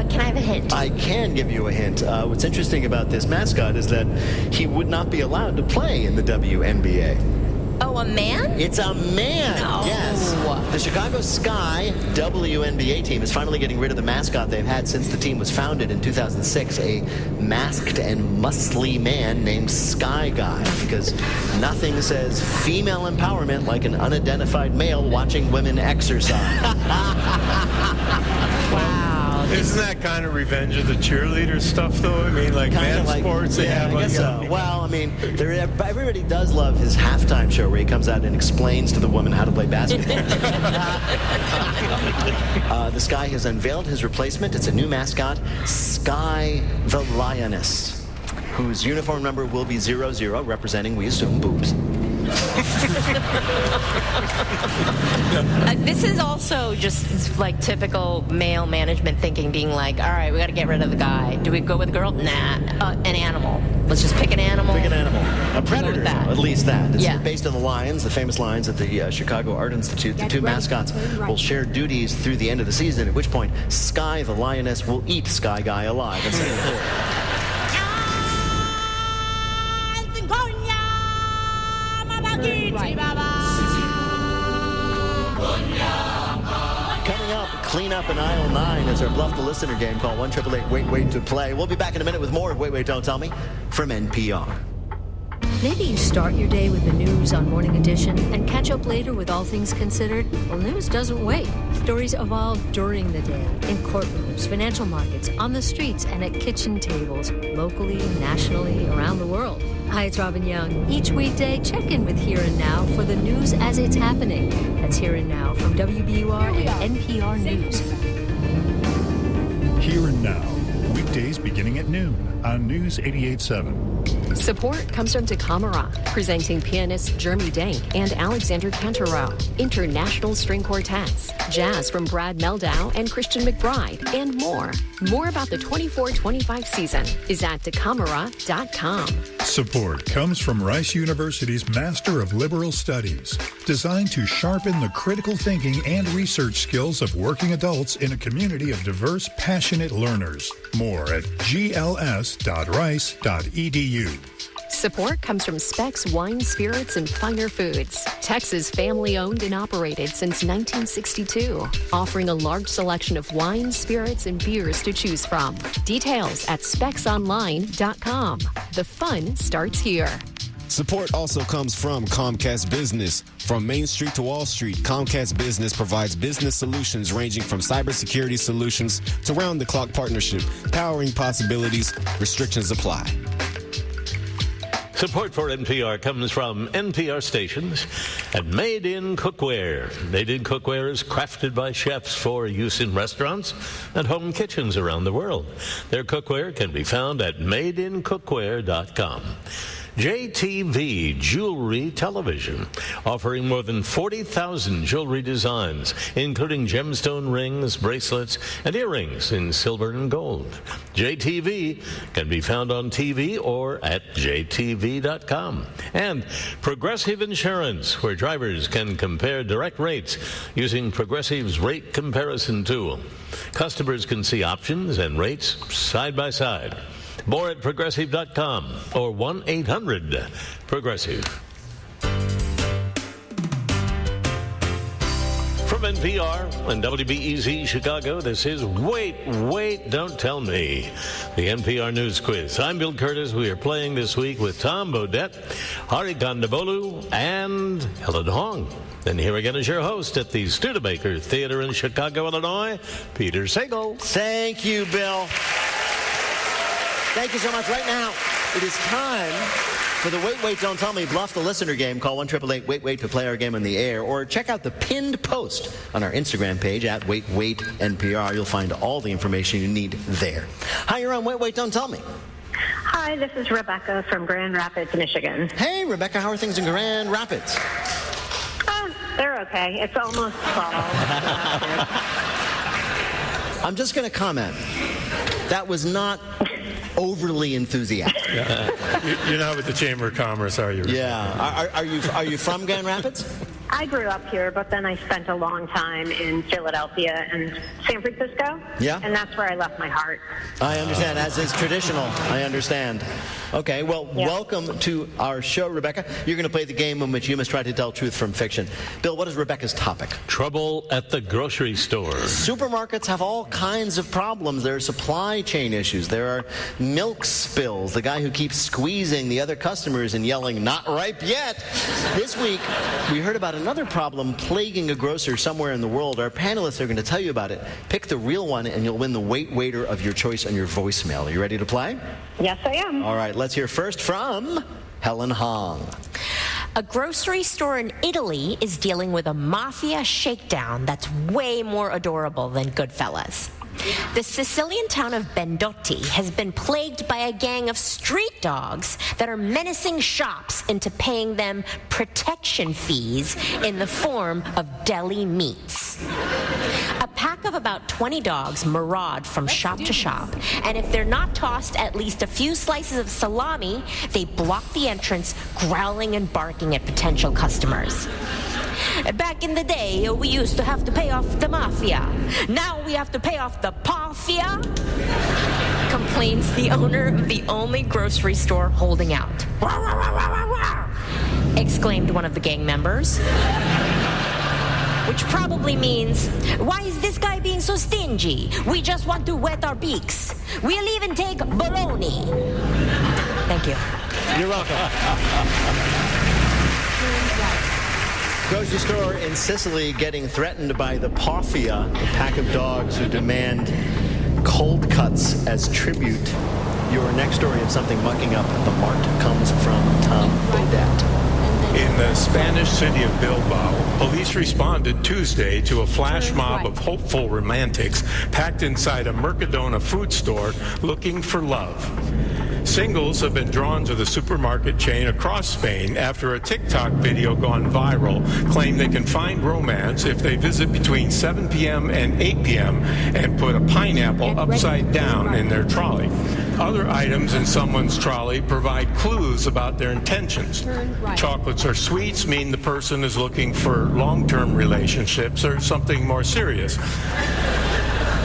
Can I have a hint? I can give you a hint. What's interesting about this mascot is that he would not be allowed to play in the WNBA. Oh, a man? It's a man. No. Yes. The Chicago Sky WNBA team is finally getting rid of the mascot they've had since the team was founded in 2006, a masked and muscly man named Sky Guy, because nothing says female empowerment like an unidentified male watching women exercise. Wow. Isn't that kind of Revenge of the Cheerleader stuff, though? I mean, like men's sports, they have I guess so. Well, I mean, everybody does love his halftime show where he comes out and explains to the woman how to play basketball. The Sky has unveiled his replacement. It's a new mascot, Sky the Lioness, whose uniform number will be 00, representing, we assume, boobs. This is also just like typical male management thinking, being like, all right, we got to get rid of the guy. Do we go with a girl? Nah, an animal. Let's just pick an animal. Pick an animal. A predator, that. At least that. It's Yeah. based on the lions, the famous lions at the Chicago Art Institute. The two mascots will share duties through the end of the season, at which point Sky the Lioness will eat Sky Guy alive and send it forward. Coming up, clean up in aisle 9 is our Bluff the Listener game. Call 1-888-WAIT-WAIT to play. We'll be back in a minute with more of Wait, Wait, Don't Tell Me from NPR. Maybe you start your day with the news on Morning Edition and catch up later with All Things Considered. Well, news doesn't wait. Stories evolve during the day, in courtrooms, financial markets, on the streets, and at kitchen tables, locally, nationally, around the world. Hi, it's Robin Young. Each weekday, check in with Here and Now for the news as it's happening. That's Here and Now from WBUR and NPR News. Here and Now, weekdays beginning at noon on News 88.7. Support comes from Tacoma Rock, presenting pianists Jeremy Dank and Alexander Cantorau, international string quartets, jazz from Brad Meldau and Christian McBride, and more. More about the 24-25 season is at tacomara.com. Support comes from Rice University's Master of Liberal Studies, designed to sharpen the critical thinking and research skills of working adults in a community of diverse, passionate learners. More at gls.rice.edu. Support comes from Specs Wine, Spirits, and Finer Foods. Texas family-owned and operated since 1962, offering a large selection of wines, spirits, and beers to choose from. Details at specsonline.com. The fun starts here. Support also comes from Comcast Business. From Main Street to Wall Street, Comcast Business provides business solutions ranging from cybersecurity solutions to round-the-clock partnership, powering possibilities. Restrictions apply. Support for NPR comes from NPR stations and Made in Cookware. Made in Cookware is crafted by chefs for use in restaurants and home kitchens around the world. Their cookware can be found at madeincookware.com. JTV Jewelry Television, offering more than 40,000 jewelry designs, including gemstone rings, bracelets, and earrings in silver and gold. JTV can be found on TV or at jtv.com. And Progressive Insurance, where drivers can compare direct rates using Progressive's rate comparison tool. Customers can see options and rates side by side. More at progressive.com or 1-800-PROGRESSIVE. From NPR and WBEZ Chicago, this is Wait, Don't Tell Me, the NPR News Quiz. I'm Bill Curtis. We are playing this week with Tom Bodette, Hari Kondabolu, and Helen Hong. And here again is your host at the Studebaker Theater in Chicago, Illinois, Peter Sagal. Thank you, Bill. Thank you so much. Right now, it is time for the Wait, Don't Tell Me Bluff the Listener game. Call 1-888-WAIT-WAIT to play our game on the air, or check out the pinned post on our Instagram page at WaitNPR. You'll find all the information you need there. Hi, you're on Wait, Don't Tell Me. Hi, this is Rebecca from Grand Rapids, Michigan. Hey, Rebecca, how are things in Grand Rapids? They're okay. It's almost fall. I'm just going to comment. That was not overly enthusiastic. Yeah. You're not with the Chamber of Commerce, are you? Yeah. Are you from Grand Rapids? I grew up here, but then I spent a long time in Philadelphia and San Francisco. Yeah. And that's where I left my heart. I understand, as is traditional. I understand. Okay, well, welcome to our show, Rebecca. You're going to play the game in which you must try to tell truth from fiction. Bill, what is Rebecca's topic? Trouble at the grocery store. Supermarkets have all kinds of problems. There are supply chain issues. There are milk spills. The guy who keeps squeezing the other customers and yelling, "Not ripe yet." This week, we heard about another problem plaguing a grocer somewhere in the world. Our panelists are going to tell you about it. Pick the real one, and you'll win the Wait Waiter of your choice on your voicemail. Are you ready to play? Yes, I am. All right, let's hear first from Helen Hong. A grocery store in Italy is dealing with a mafia shakedown that's way more adorable than Goodfellas. The Sicilian town of Bendotti has been plagued by a gang of street dogs that are menacing shops into paying them protection fees in the form of deli meats. A pack of about 20 dogs maraud from shop to shop, and if they're not tossed at least a few slices of salami, they block the entrance, growling and barking at potential customers. Back in the day, we used to have to pay off the mafia. Now we have to pay off the pafia, complains the owner of the only grocery store holding out. "Wah, wah, wah, wah, wah, wah," exclaimed one of the gang members. Which probably means, "Why is this guy being so stingy? We just want to wet our beaks. We'll even take bologna." Thank you. You're welcome. Grocery store in Sicily getting threatened by the Pafia, a pack of dogs who demand cold cuts as tribute. Your next story of something mucking up the mart comes from Tom Bodette. In the Spanish city of Bilbao, police responded Tuesday to a flash mob of hopeful romantics packed inside a Mercadona food store looking for love. Singles have been drawn to the supermarket chain across Spain after a TikTok video gone viral claimed they can find romance if they visit between 7 p.m. and 8 p.m. and put a pineapple upside down in their trolley. Other items in someone's trolley provide clues about their intentions. Chocolates or sweets mean the person is looking for long-term relationships or something more serious.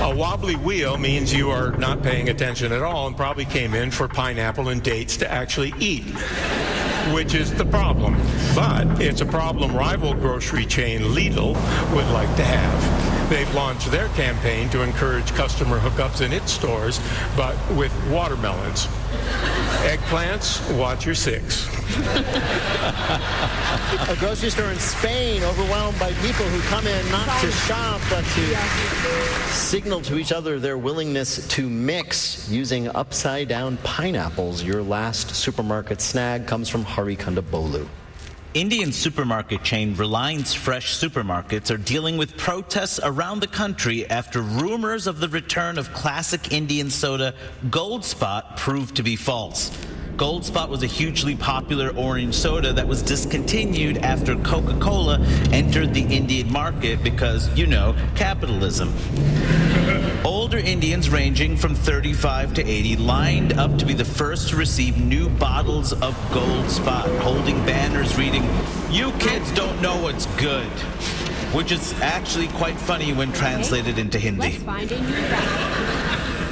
A wobbly wheel means you are not paying attention at all and probably came in for pineapple and dates to actually eat, which is the problem. But it's a problem rival grocery chain Lidl would like to have. They've launched their campaign to encourage customer hookups in its stores, but with watermelons. Eggplants, watch your six. A grocery store in Spain overwhelmed by people who come in not to shop, but to signal to each other their willingness to mix using upside-down pineapples. Your last supermarket snag comes from Hari Kondabolu. Indian supermarket chain Reliance Fresh Supermarkets are dealing with protests around the country after rumors of the return of classic Indian soda Gold Spot proved to be false. Gold Spot was a hugely popular orange soda that was discontinued after Coca-Cola entered the Indian market because, capitalism. Older Indians ranging from 35 to 80 lined up to be the first to receive new bottles of Gold Spot, holding banners reading, "You kids don't know what's good," which is actually quite funny when translated into Hindi.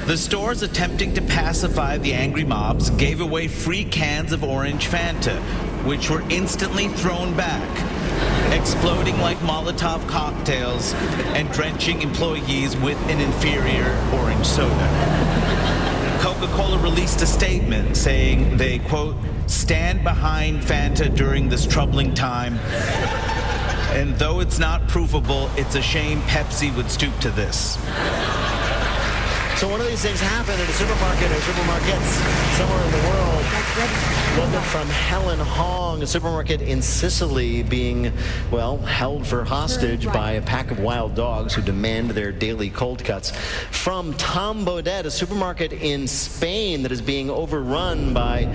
The stores attempting to pacify the angry mobs gave away free cans of orange Fanta, which were instantly thrown back, exploding like Molotov cocktails and drenching employees with an inferior orange soda. Coca-Cola released a statement saying they, quote, "stand behind Fanta during this troubling time. And though it's not provable, it's a shame Pepsi would stoop to this." So one of these things happened at a supermarket or supermarkets somewhere in the world. Look from Helen Hong, a supermarket in Sicily being, held for hostage by a pack of wild dogs who demand their daily cold cuts. From Tom Baudet, a supermarket in Spain that is being overrun by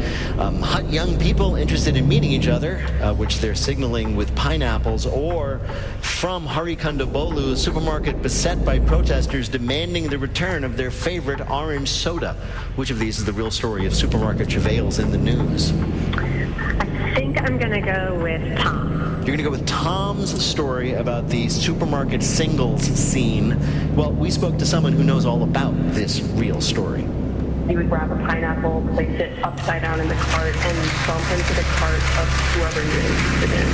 hot young people interested in meeting each other, which they're signaling with pineapples. Or from Harikandabolu, a supermarket beset by protesters demanding the return of their favorite orange soda. Which of these is the real story of supermarket travails in the news? I think I'm going to go with Tom. You're going to go with Tom's story about the supermarket singles scene. Well, we spoke to someone who knows all about this real story. You would grab a pineapple, place it upside down in the cart, and bump into the cart of whoever you're interested in.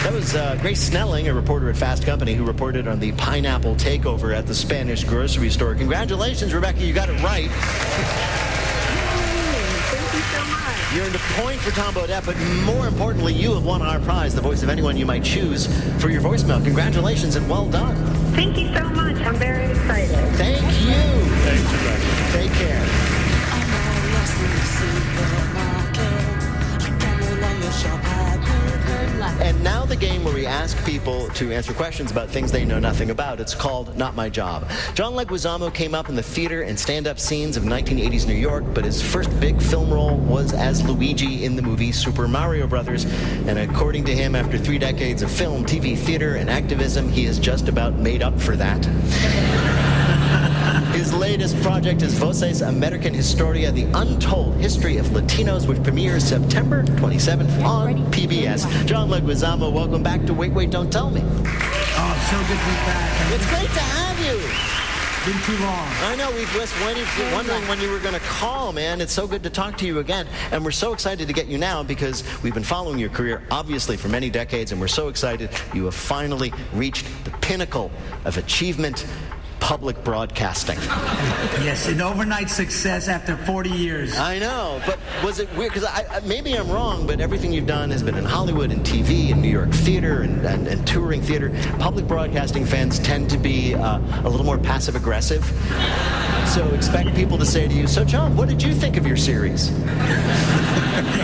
That was Grace Snelling, a reporter at Fast Company, who reported on the pineapple takeover at the Spanish grocery store. Congratulations, Rebecca, you got it right. Thank you so much. You earned a point for Tom Baudet, but more importantly, you have won our prize, the voice of anyone you might choose, for your voicemail. Congratulations and well done. Thank you so much. I'm very excited. Thank you. Thanks, Rebecca. Take care. And now the game where we ask people to answer questions about things they know nothing about. It's called Not My Job. John Leguizamo came up in the theater and stand-up scenes of 1980s New York, but his first big film role was as Luigi in the movie Super Mario Brothers. And according to him, after 3 decades of film, TV, theater, and activism, he has just about made up for that. His latest project is Voces American Historia, the untold history of Latinos, which premieres September 27th on PBS. John Leguizamo, welcome back to Wait, Wait, Don't Tell Me. Oh, so good to be back. It's great to have you. Been too long. I know, we've just wondering when you were going to call, man. It's so good to talk to you again. And we're so excited to get you now because we've been following your career, obviously, for many decades, and we're so excited you have finally reached the pinnacle of achievement, public broadcasting. Yes, an overnight success after 40 years. I know, but was it weird? Because maybe I'm wrong, but everything you've done has been in Hollywood and TV and New York theater and touring theater. Public broadcasting fans tend to be a little more passive-aggressive. So expect people to say to you, "So John, what did you think of your series?"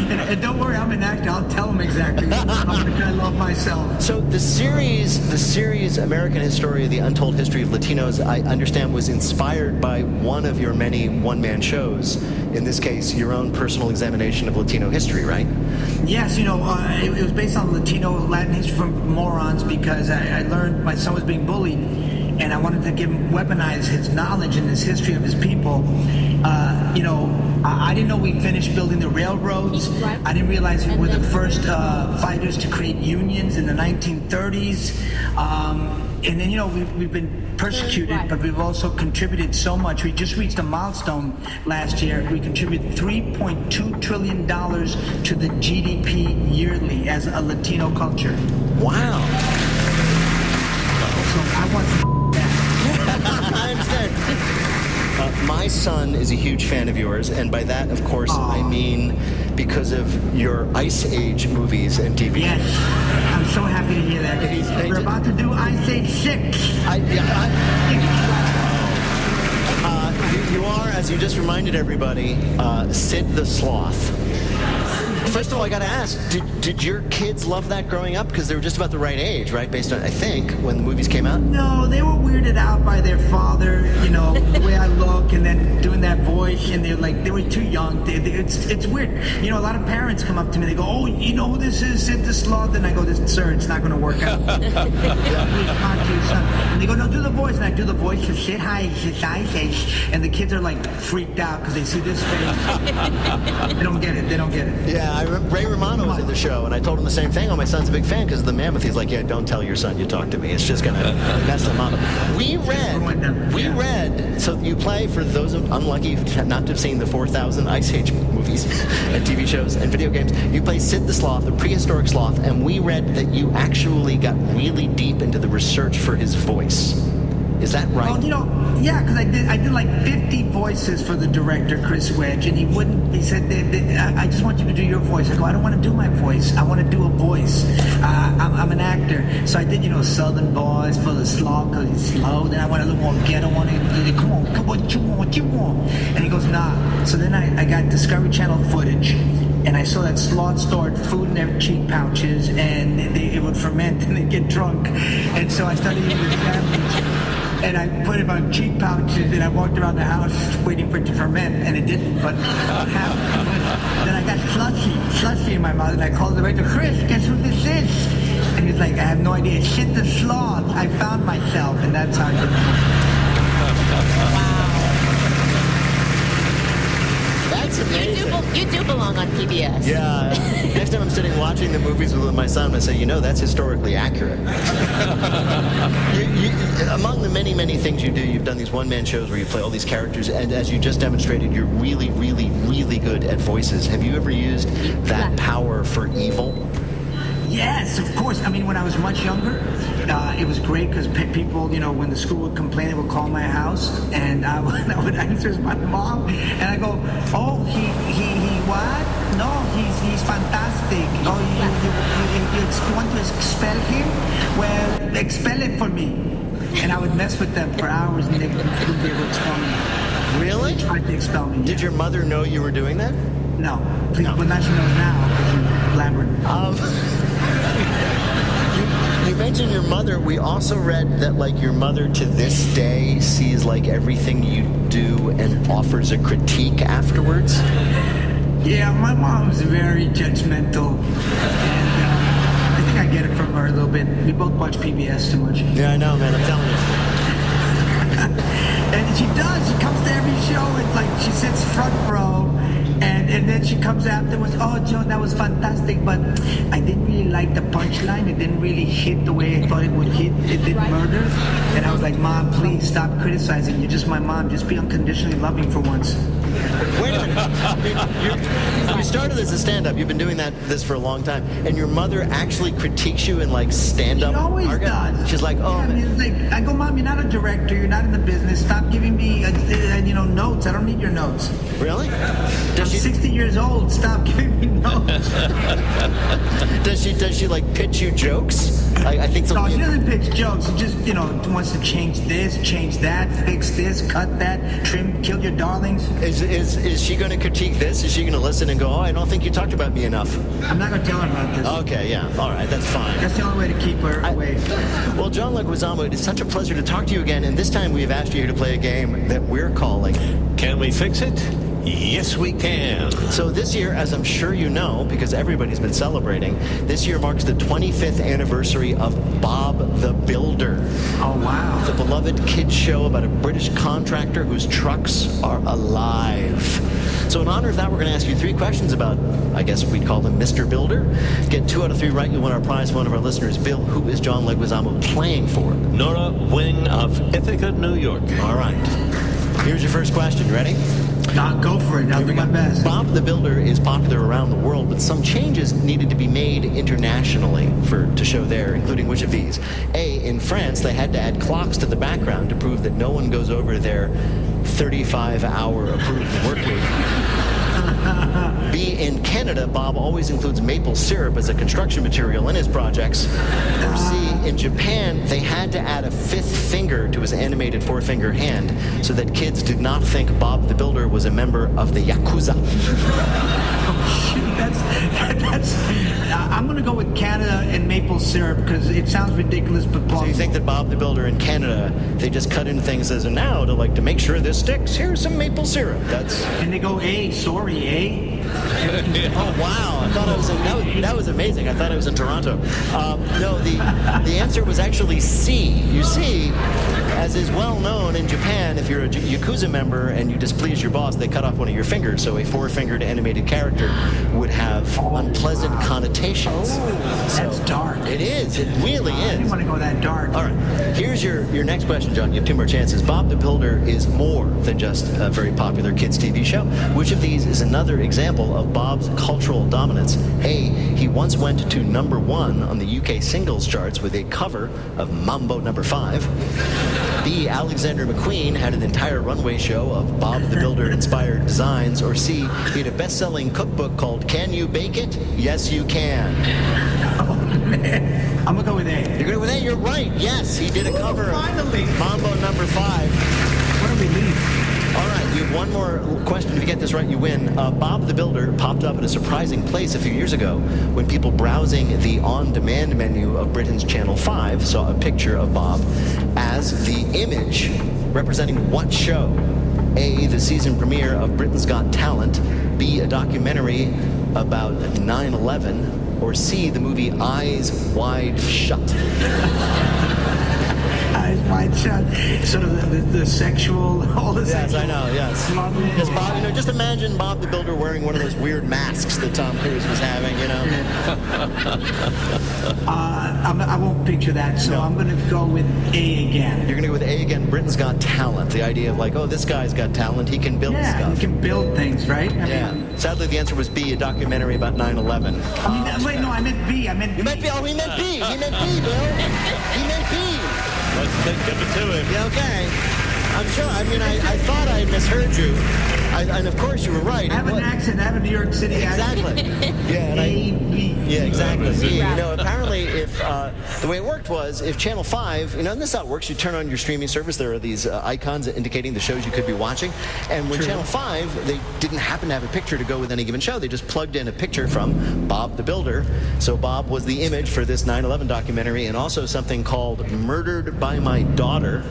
And don't worry, I'm an actor. I'll tell them exactly. I love myself. So the series American Historia, the Untold History of Latinos, I understand was inspired by one of your many one-man shows. In this case, your own personal examination of Latino history, right? Yes, it was based on Latino Latin history from morons because I learned my son was being bullied, and I wanted to weaponize his knowledge and his history of his people. I didn't know we finished building the railroads. I didn't realize we were the first fighters to create unions in the 1930s. And then, we've been persecuted, but we've also contributed so much. We just reached a milestone last year. We contributed $3.2 trillion to the GDP yearly as a Latino culture. Wow. So I want some back. I understand. My son is a huge fan of yours, and by that, of course, I mean because of your Ice Age movies and TV. Yes, I'm so happy to hear that. We're about to do Ice Age 6. You are, as you just reminded everybody, Sid the Sloth. First of all, I got to ask, did your kids love that growing up? Because they were just about the right age, right? Based on, I think, when the movies came out? No, they were weirded out by their father, the way I look, and then doing that voice, and they were too young. It's weird. A lot of parents come up to me, they go, oh, you know who this is, Sid the Sloth? And I go, sir, it's not going to work out. And they go, no, do the voice. And I do the voice of Sid, hi, and the kids are like freaked out because they see this face. They don't get it. Yeah, I remember Ray Romano was in the show, and I told him the same thing. Oh, my son's a big fan because of the Mammoth. He's like, yeah, don't tell your son you talk to me. It's just going to mess them up. We read, so you play, for those unlucky not to have seen the 4,000 Ice Age movies and TV shows and video games, you play Sid the Sloth, the prehistoric sloth, and we read that you actually got really deep into the research for his voice. Is that right? Well, yeah, because I did like 50 voices for the director, Chris Wedge, and he said, I just want you to do your voice. I go, I don't want to do my voice. I want to do a voice. I'm an actor. So I did, Southern voice for the sloth because he's slow. Then I went a little more ghetto on it. Come on, what you want? And he goes, nah. So then I got Discovery Channel footage. And I saw that sloths stored food in their cheek pouches, and it would ferment and they'd get drunk. And so I started eating the sandwich. And I put it on cheek pouches, and I walked around the house waiting for it to ferment, and it didn't. But what happened? Then I got slushy in my mouth, and I called the director, Chris, guess who this is? And he's like, I have no idea. It's Sid the Sloth. I found myself, and that's how I did it. That's amazing. You do belong on PBS. Yeah. Next time I'm sitting watching the movies with my son, I say, that's historically accurate. Among the many, many things you do, you've done these one-man shows where you play all these characters, and as you just demonstrated, you're really, really, really good at voices. Have you ever used that power for evil? Yes, of course. I mean, when I was much younger, it was great because people, when the school would complain, they would call my house, and I would answer as my mom, and I go, oh, he what? No, he's fantastic. Oh, you want to expel him? Well, expel it for me. And I would mess with them for hours, and they wouldn't be able to expel me. Really? They tried to expel me. Did your mother know you were doing that? No. Please, no. But now she knows now because you blabbering. You mentioned your mother. We also read that, your mother to this day sees, everything you do and offers a critique afterwards. Yeah, my mom's very judgmental, and I think I get it from her a little bit. We both watch PBS too much. Yeah, I know, man. I'm telling you. And she does. She comes to every show and, she sits front row. And then she comes afterwards, oh, John, that was fantastic, but I didn't really like the punchline. It didn't really hit the way I thought it would hit. It did murder. And I was like, Mom, please stop criticizing. You're just my mom. Just be unconditionally loving for once. Wait a minute. You started as a stand-up. You've been doing this for a long time. And your mother actually critiques you in, stand-up? She always does. She's like, oh, man. I go, Mom, you're not a director. You're not in the business. Stop giving me, notes. I don't need your notes. Really? I'm 60 years old. Stop giving me notes. Does she pitch you jokes? I think so. No, she doesn't pitch jokes. She just, wants to change this, change that, fix this, cut that, trim, kill your darlings. Is she going to critique this? Is she going to listen and go, oh, I don't think you talked about me enough? I'm not going to tell her about this. Okay, yeah. All right, that's fine. That's the only way to keep her away. Well, John Leguizamo, it is such a pleasure to talk to you again, and this time we have asked you here to play a game that we're calling Can We Fix It? Yes, we can. So this year, as I'm sure you know, because everybody's been celebrating, this year marks the 25th anniversary of Bob the Builder. Oh, wow. The beloved kids show about a British contractor whose trucks are alive. So in honor of that, we're going to ask you 3 questions about, I guess we'd call them Mr. Builder. Get 2 out of 3 right, you'll win our prize for one of our listeners. Bill, who is John Leguizamo playing for? Nora Wing of Ithaca, New York. All right. Here's your first question. You ready? Go for it. I'll do my best. Bob the Builder is popular around the world, but some changes needed to be made internationally to show there, including which of these? A, in France, they had to add clocks to the background to prove that no one goes over their 35-hour approved work week. B, in Canada, Bob always includes maple syrup as a construction material in his projects. Or C, in Japan, they had to add a fifth finger to his animated four-finger hand so that kids did not think Bob the Builder was a member of the Yakuza. I'm going to go with Canada and maple syrup because it sounds ridiculous but plausible. So you think that Bob the Builder in Canada, they just cut in things as a now to make sure this sticks. Here's some maple syrup. And they go, sorry. Oh wow! I thought I was that was amazing. I thought I was in Toronto. No, the answer was actually C. You see, as is well known in Japan, if you're a Yakuza member and you displease your boss, they cut off one of your fingers. So a four-fingered animated character would have unpleasant connotations. That's dark. It is. It really is. I didn't want to go that dark. All right. Here's your next question, John. You have two more chances. Bob the Builder is more than just a very popular kids' TV show. Which of these is another example of Bob's cultural dominance? A, he once went to #1 on the UK singles charts with a cover of Mambo No. 5. B, Alexander McQueen had an entire runway show of Bob the Builder inspired designs. Or C, he had a best-selling cookbook called Can You Bake It? Yes, You Can. Oh, man. I'm going to go with A. You're going to go with A? You're right. Yes, he did a cover of Mambo No. 5. What a relief. All right, you have one more question. If you get this right, you win. Bob the Builder popped up at a surprising place a few years ago when people browsing the on-demand menu of Britain's Channel 5 saw a picture of Bob as the image representing what show? A, the season premiere of Britain's Got Talent. B, a documentary about 9/11. Or C, the movie Eyes Wide Shut. Eyes Wide Shut. Sort of the sexual, all the Yes, sexual. I know, yes. Yes, Bob, just imagine Bob the Builder wearing one of those weird masks that Tom Cruise was having, I won't picture that, so I'm going to go with A again. You're going to go with A again. Britain's Got Talent. The idea of this guy's got talent. He can build stuff. He can build things, right? I mean, Sadly, the answer was B, a documentary about 9/11. wait, no, I meant B. You meant B. Oh, he meant B. He meant B, Bill. He meant B. Let's give it to him. Yeah, okay. I'm sure. I mean, I thought I misheard you. And of course you were right. I have an accent. I have a New York City accent. Exactly. Yeah, exactly. Apparently, if the way it worked was, if Channel 5, and this is how it works, you turn on your streaming service, there are these icons indicating the shows you could be watching. And when Channel 5, they didn't happen to have a picture to go with any given show, they just plugged in a picture from Bob the Builder. So Bob was the image for this 9/11 documentary, and also something called Murdered by My Daughter.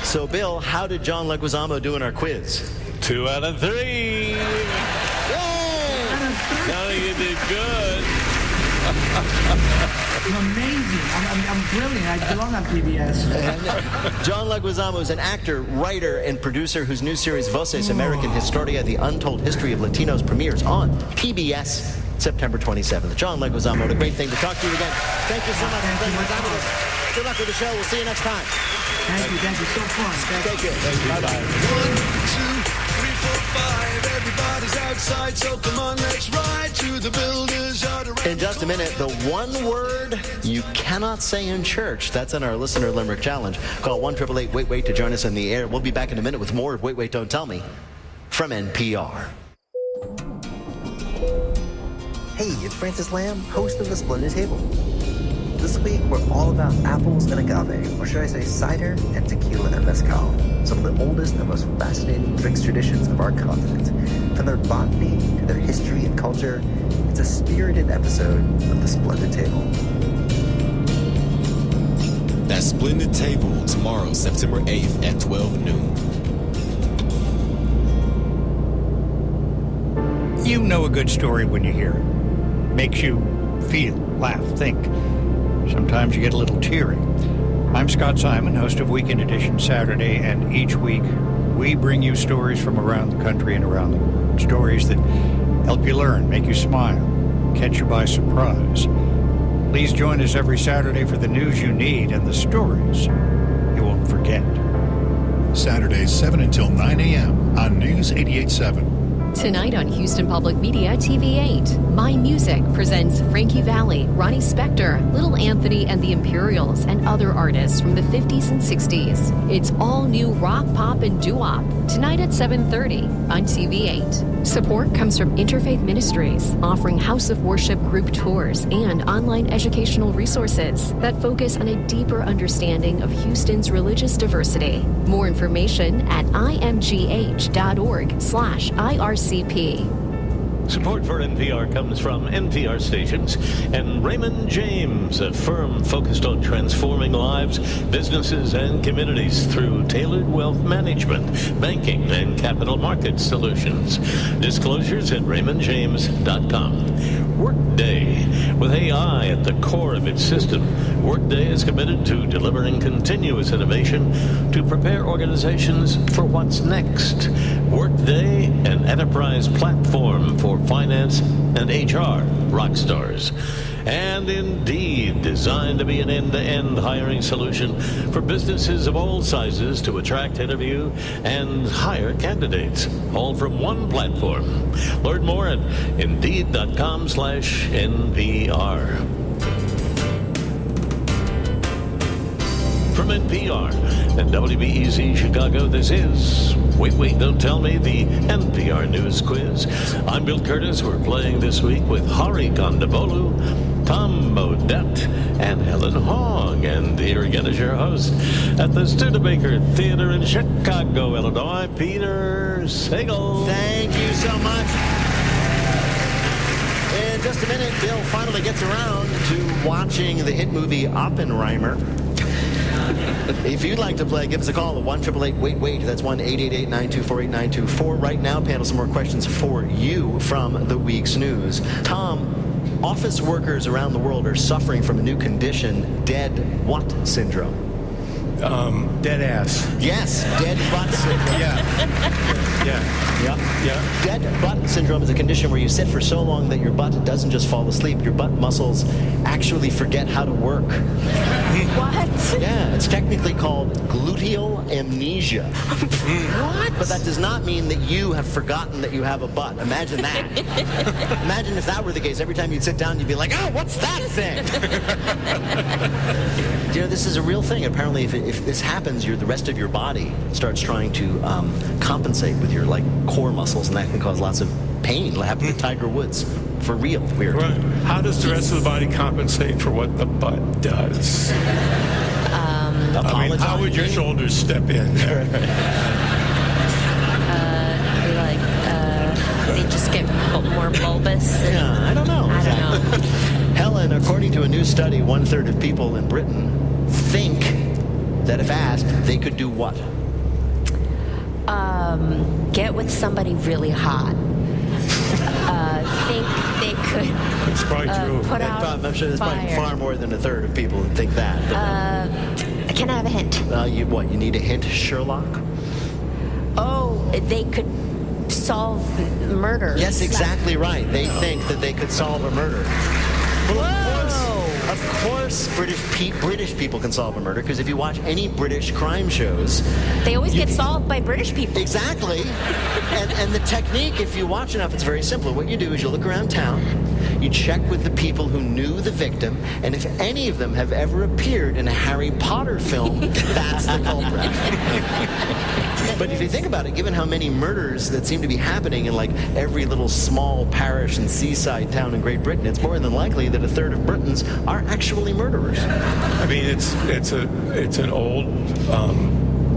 So, Bill, how did John Leguizamo do in our quiz? 2 out of 3. Yay! Johnny, you did good. I'm amazing. I'm brilliant. I belong on PBS. John Leguizamo is an actor, writer, and producer whose new series Voces American Historia, The Untold History of Latinos, premieres on PBS September 27th. John Leguizamo, what a great thing to talk to you again. Thank you so much for spending time with us. Good luck with the show. We'll see you next time. Thank you. So fun. Thank you. Bye-bye. 1, 2, 3, 4, 5. Everybody's outside, so come on, let's ride to the builder's yard. In just a minute, the one word you cannot say in church. That's in our Listener Limerick Challenge. Call 1-888-WAIT-WAIT to join us on the air. We'll be back in a minute with more of Wait, Wait, Don't Tell Me from NPR. Hey, it's Francis Lamb, host of The Splendid Table. This week, we're all about apples and agave, or should I say cider and tequila and mezcal, some of the oldest and most fascinating drinks traditions of our continent. From their botany to their history and culture, it's a spirited episode of The Splendid Table. That's Splendid Table tomorrow, September 8th at 12 noon. You know a good story when you hear it. Makes you feel, laugh, think. Sometimes you get a little teary. I'm Scott Simon, host of Weekend Edition Saturday, and each week we bring you stories from around the country and around the world. Stories that help you learn, make you smile, catch you by surprise. Please join us every Saturday for the news you need and the stories you won't forget. Saturdays 7 until 9 a.m. on News 88.7. Tonight on Houston Public Media TV8, My Music presents Frankie Valli, Ronnie Spector, Little Anthony and the Imperials, and other artists from the 50s and 60s. It's all new rock, pop, and doo-wop. Tonight at 7:30 on TV8. Support comes from Interfaith Ministries, offering House of Worship group tours and online educational resources that focus on a deeper understanding of Houston's religious diversity. More information at imgh.org/IRCP. Support for NPR comes from NPR stations and Raymond James, a firm focused on transforming lives, businesses, and communities through tailored wealth management, banking, and capital market solutions. Disclosures at raymondjames.com. Workday. With AI at the core of its system, Workday is committed to delivering continuous innovation to prepare organizations for what's next. Workday, an enterprise platform for finance and HR rockstars. And Indeed, designed to be an end-to-end hiring solution for businesses of all sizes to attract, interview, and hire candidates, all from one platform. Learn more at Indeed.com/NPR. From NPR and WBEZ Chicago, this is Wait, Don't Tell Me, the NPR News Quiz. I'm Bill Curtis. We're playing this week with Hari Kondabolu, Tom Bodette, and Helen Hong. And here again is your host at the Studebaker Theater in Chicago, Illinois, Peter Sagal. Thank you so much. In just a minute, Bill finally gets around to watching the hit movie Oppenheimer. If you'd like to play, give us a call at 1-888-WAIT-WAIT. That's 1-888-924-8924. Right now, panel, some more questions for you from the week's news. Tom, office workers around the world are suffering from a new condition, dead what syndrome? Dead ass. Yes, dead butt syndrome. Yeah. Dead butt syndrome is a condition where you sit for so long that your butt doesn't just fall asleep, your butt muscles actually forget how to work. What? Yeah, it's technically called gluteal amnesia. What? But that does not mean that you have forgotten that you have a butt. Imagine that. Imagine if that were the case. Every time you'd sit down, you'd be like, oh, what's that thing? You know, this is a real thing. Apparently, if this happens, the rest of your body starts trying to compensate with your core muscles, and that can cause lots of pain. It happened to Tiger Woods. For real. Weird. Right. How does the rest of the body compensate for what the butt does? How would your shoulders step in there? They just get more bulbous. Yeah, I don't know. I don't know. Helen, according to a new study, 1/3 of people in Britain think that if asked, they could do what? Get with somebody really hot. Think they could It's probably true. put out I'm sure there's probably fire. far more than 1/3 of people that think that. Can I have a hint? You need a hint, Sherlock? Oh, they could solve murders. Yes, exactly right. They think that they could solve a murder. Well, of course, British people can solve a murder, because if you watch any British crime shows, They always get solved by British people. Exactly. and the technique, if you watch enough, it's very simple. What you do is you look around town, you check with the people who knew the victim, and if any of them have ever appeared in a Harry Potter film, that's the culprit. But if you think about it, given how many murders that seem to be happening in every little small parish and seaside town in Great Britain, it's more than likely that 1/3 of Britons are actually murderers. I mean, it's an old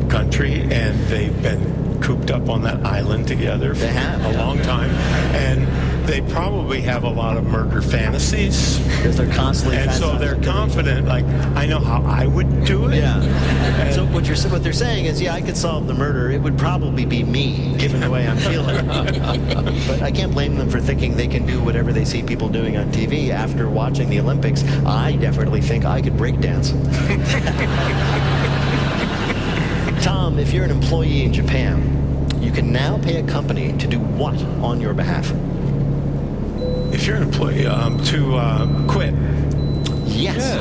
country, and they've been cooped up on that island together for a long time, and they probably have a lot of murder fantasies because they're constantly and so they're confident, I know how I would do it. Yeah. So what they're saying is, I could solve the murder. It would probably be me, given the way I'm feeling. But I can't blame them for thinking they can do whatever they see people doing on TV. After watching the Olympics, I definitely think I could break dance. Tom, if you're an employee in Japan, you can now pay a company to do what on your behalf? If you're an employee, to quit. Yes. Yeah.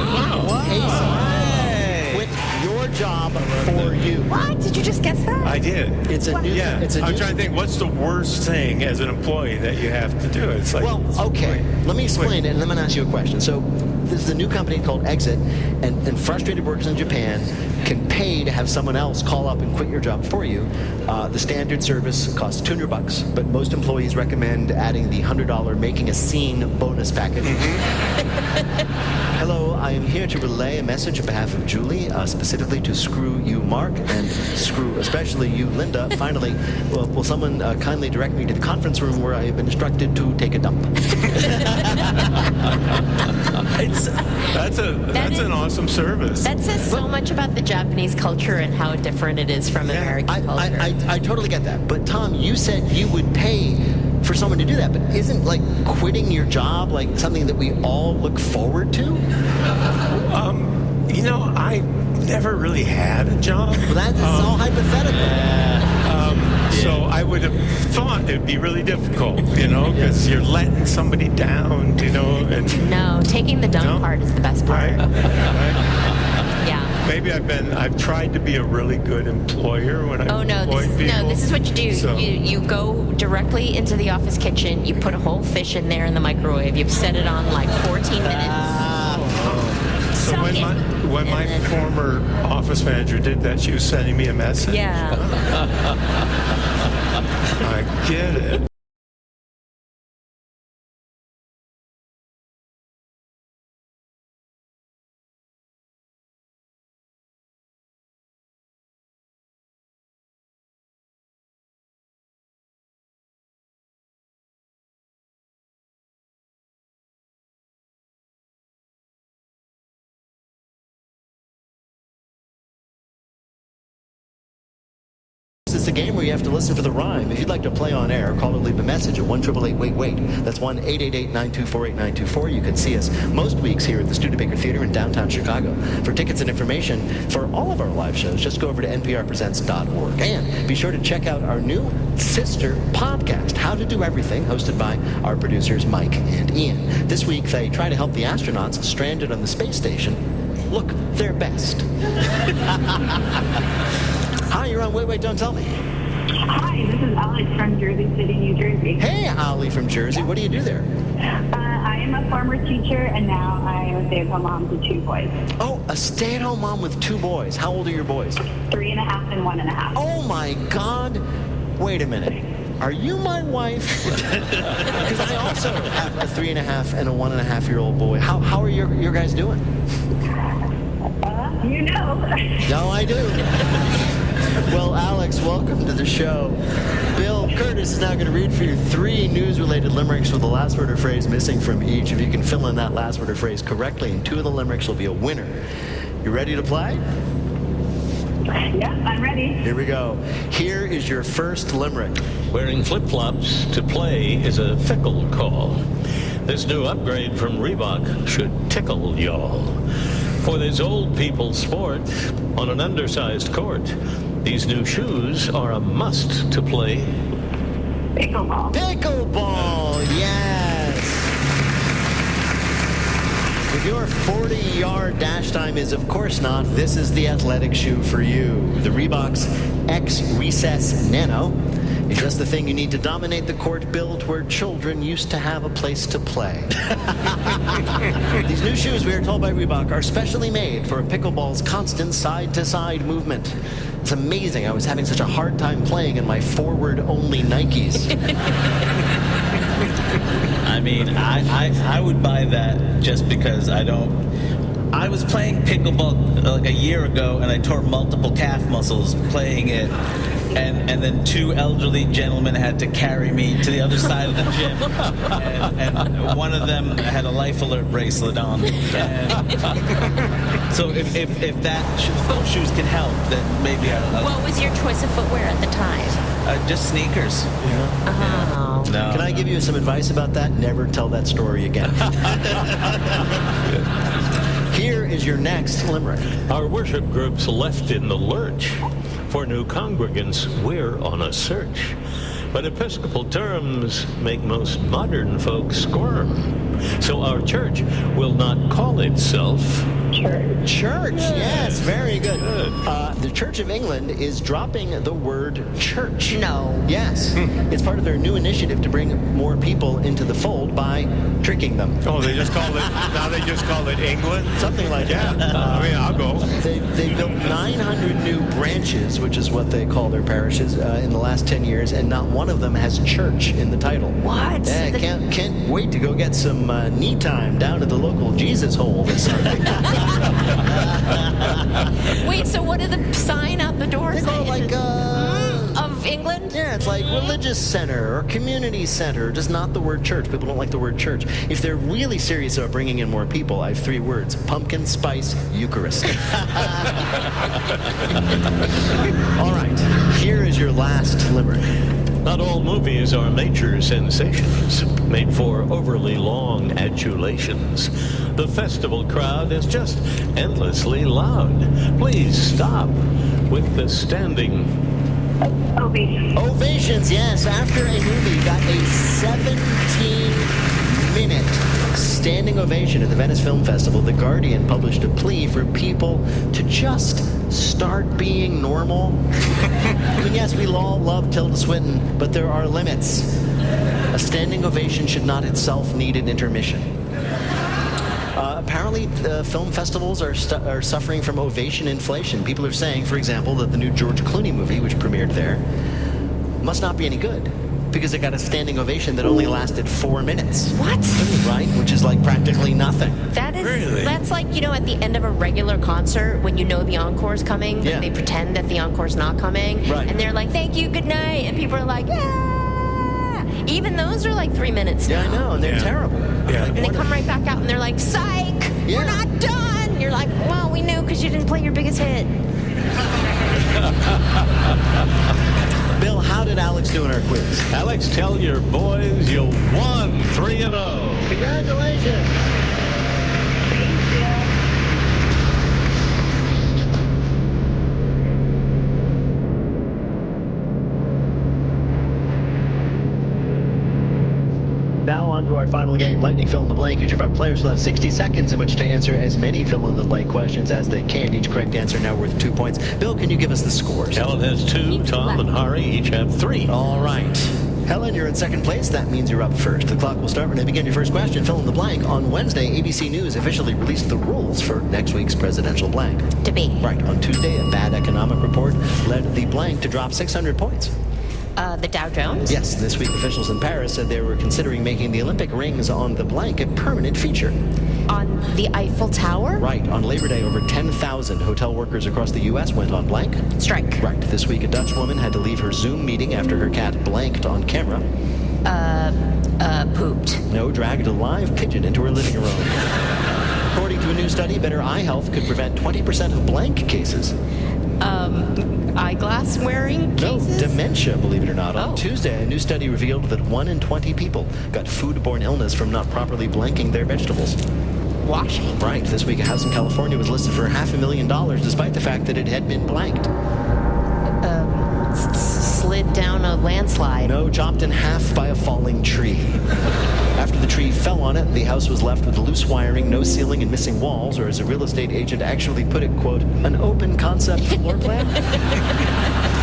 Quit your job for you. What? Did you just guess that? I did. It's a new. Yeah. It's a I'm new. trying to think, what's the worst thing as an employee that you have to do? It's like, Well, okay. Let me explain it, and then I'm going to ask you a question. So, this is a new company called Exit, and frustrated workers in Japan can pay to have someone else call up and quit your job for you. The standard service costs $200, but most employees recommend adding the $100 making a scene bonus package. Hello, I am here to relay a message on behalf of Julie, specifically to screw you, Mark, and screw especially you, Linda. Finally, will someone kindly direct me to the conference room where I have been instructed to take a dump? That's an awesome service. That says so much about the Japanese culture and how different it is from American culture. I totally get that. But Tom, you said you would pay for someone to do that, but isn't like quitting your job like something that we all look forward to? I never really had a job. Well, that's all hypothetical. So I would have thought it'd be really difficult, because you're letting somebody down, and No, taking the dump part is the best part. Right. Yeah. Maybe I've tried to be a really good employer when I employ people. This is what you do. So- You go directly into the office kitchen, you put a whole fish in there in the microwave, you set it on like 14 minutes. So when my former office manager did that, she was sending me a message. Yeah. I get it. It's a game where you have to listen for the rhyme. If you'd like to play on air, call or leave a message at 1-888-WAIT-WAIT. That's 1-888-924-8924. You can see us most weeks here at the Studebaker Theater in downtown Chicago. For tickets and information for all of our live shows, just go over to nprpresents.org. And be sure to check out our new sister podcast, How to Do Everything, hosted by our producers Mike and Ian. This week, they try to help the astronauts stranded on the space station look their best. Hi, you're on Wait, Don't Tell Me. Hi, this is Alex from Jersey City, New Jersey. Hey, Ollie from Jersey. What do you do there? I am a former teacher, and now I am a stay-at-home mom to 2 boys. Oh, a stay-at-home mom with 2 boys. How old are your boys? 3.5 and 1.5. Oh, my God. Wait a minute. Are you my wife? Because I also have a 3.5 and a 1.5-year-old boy. How are your guys doing? You know. No, I do. Well, Alex, welcome to the show. Bill Curtis is now going to read for you 3 news-related limericks with the last word or phrase missing from each. If you can fill in that last word or phrase correctly, and 2 of the limericks will be a winner. You ready to play? Yeah, I'm ready. Here we go. Here is your first limerick. Wearing flip-flops to play is a fickle call. This new upgrade from Reebok should tickle y'all. For this old people sport on an undersized court, these new shoes are a must to play. Pickleball. Pickleball, yes. If your 40-yard dash time is of course not, this is the athletic shoe for you. The Reebok's X Recess Nano. It's just the thing you need to dominate the court built where children used to have a place to play. These new shoes, we are told by Reebok, are specially made for pickleball's constant side-to-side movement. It's amazing. I was having such a hard time playing in my forward-only Nikes. I mean, I would buy that just because I was playing pickleball like a year ago, and I tore multiple calf muscles playing it. And then 2 elderly gentlemen had to carry me to the other side of the gym. And one of them had a life alert bracelet on. And so if those shoes can help, then maybe What was your choice of footwear at the time? just sneakers. Oh. No. Can I give you some advice about that? Never tell that story again. Here is your next limerick. Our worship groups left in the lurch. For new congregants, we're on a search. But Episcopal terms make most modern folks squirm. So our church will not call itself Church. Church, yes, very good. The Church of England is dropping the word church. No. Yes. It's part of their new initiative to bring more people into the fold by tricking them. Oh, they just called it, now they just call it England? Something like that. I mean, I'll go. They built 900 new branches, which is what they call their parishes, in the last 10 years, and not one of them has church in the title. What? Yeah, can't wait to go get some knee time down at the local Jesus hole this Sunday. Wait, so what are the sign out the door They call say? it like, of England? Yeah, it's like religious center or community center, just not the word church. People don't like the word church. If they're really serious about bringing in more people, I have 3 words: pumpkin spice Eucharist. All right, here is your last limerick. Not all movies are major sensations, made for overly long adulations. The festival crowd is just endlessly loud. Please stop with the standing Ovations, yes. After a movie got a 17-minute standing ovation at the Venice Film Festival, The Guardian published a plea for people to just start being normal. I mean, yes, we all love Tilda Swinton, but there are limits. A standing ovation should not itself need an intermission. Apparently, the film festivals are suffering from ovation inflation. People are saying, for example, that the new George Clooney movie, which premiered there, must not be any good because it got a standing ovation that only lasted 4 minutes. What? Right? Which is like practically nothing. That is, Really? That's like, at the end of a regular concert when you know the encore's coming, Yeah. but they pretend that the encore's not coming. Right. And they're like, thank you, good night. And people are like, yeah. Even those are like 3 minutes now. Yeah, I know, and they're terrible. Yeah. And they come right back out and they're like, psych, we're not done. You're like, well, we knew because you didn't play your biggest hit. Bill, how did Alex do in our quiz? Alex, tell your boys you won 3-0. Congratulations. Now on to our final game, Lightning Fill in the Blank. Each of our players will have 60 seconds in which to answer as many fill in the blank questions as they can. Each correct answer now worth 2 points. Bill, can you give us the scores? Helen has 2, Tom and Hari each have 3. All right. Helen, you're in second place. That means you're up first. The clock will start when I begin your first question. Fill in the blank. On Wednesday, ABC News officially released the rules for next week's presidential blank. Debate. Right. On Tuesday, a bad economic report led the blank to drop 600 points. The Dow Jones? Yes, this week officials in Paris said they were considering making the Olympic rings on the blank a permanent feature. On the Eiffel Tower? Right. On Labor Day, over 10,000 hotel workers across the U.S. went on blank. Strike. Right. This week, a Dutch woman had to leave her Zoom meeting after her cat blanked on camera. Pooped. No, dragged a live pigeon into her living room. According to a new study, better eye health could prevent 20% of blank cases. Eyeglass wearing cases? No, dementia, believe it or not. On Oh. Tuesday, a new study revealed that 1 in 20 people got foodborne illness from not properly blanking their vegetables. Washing. Right. This week, a house in California was listed for $500,000 despite the fact that it had been blanked. Slid down a landslide. No, chopped in half by a falling tree. After the tree fell on it, the house was left with loose wiring, no ceiling, and missing walls, or as a real estate agent actually put it, quote, an open concept floor plan.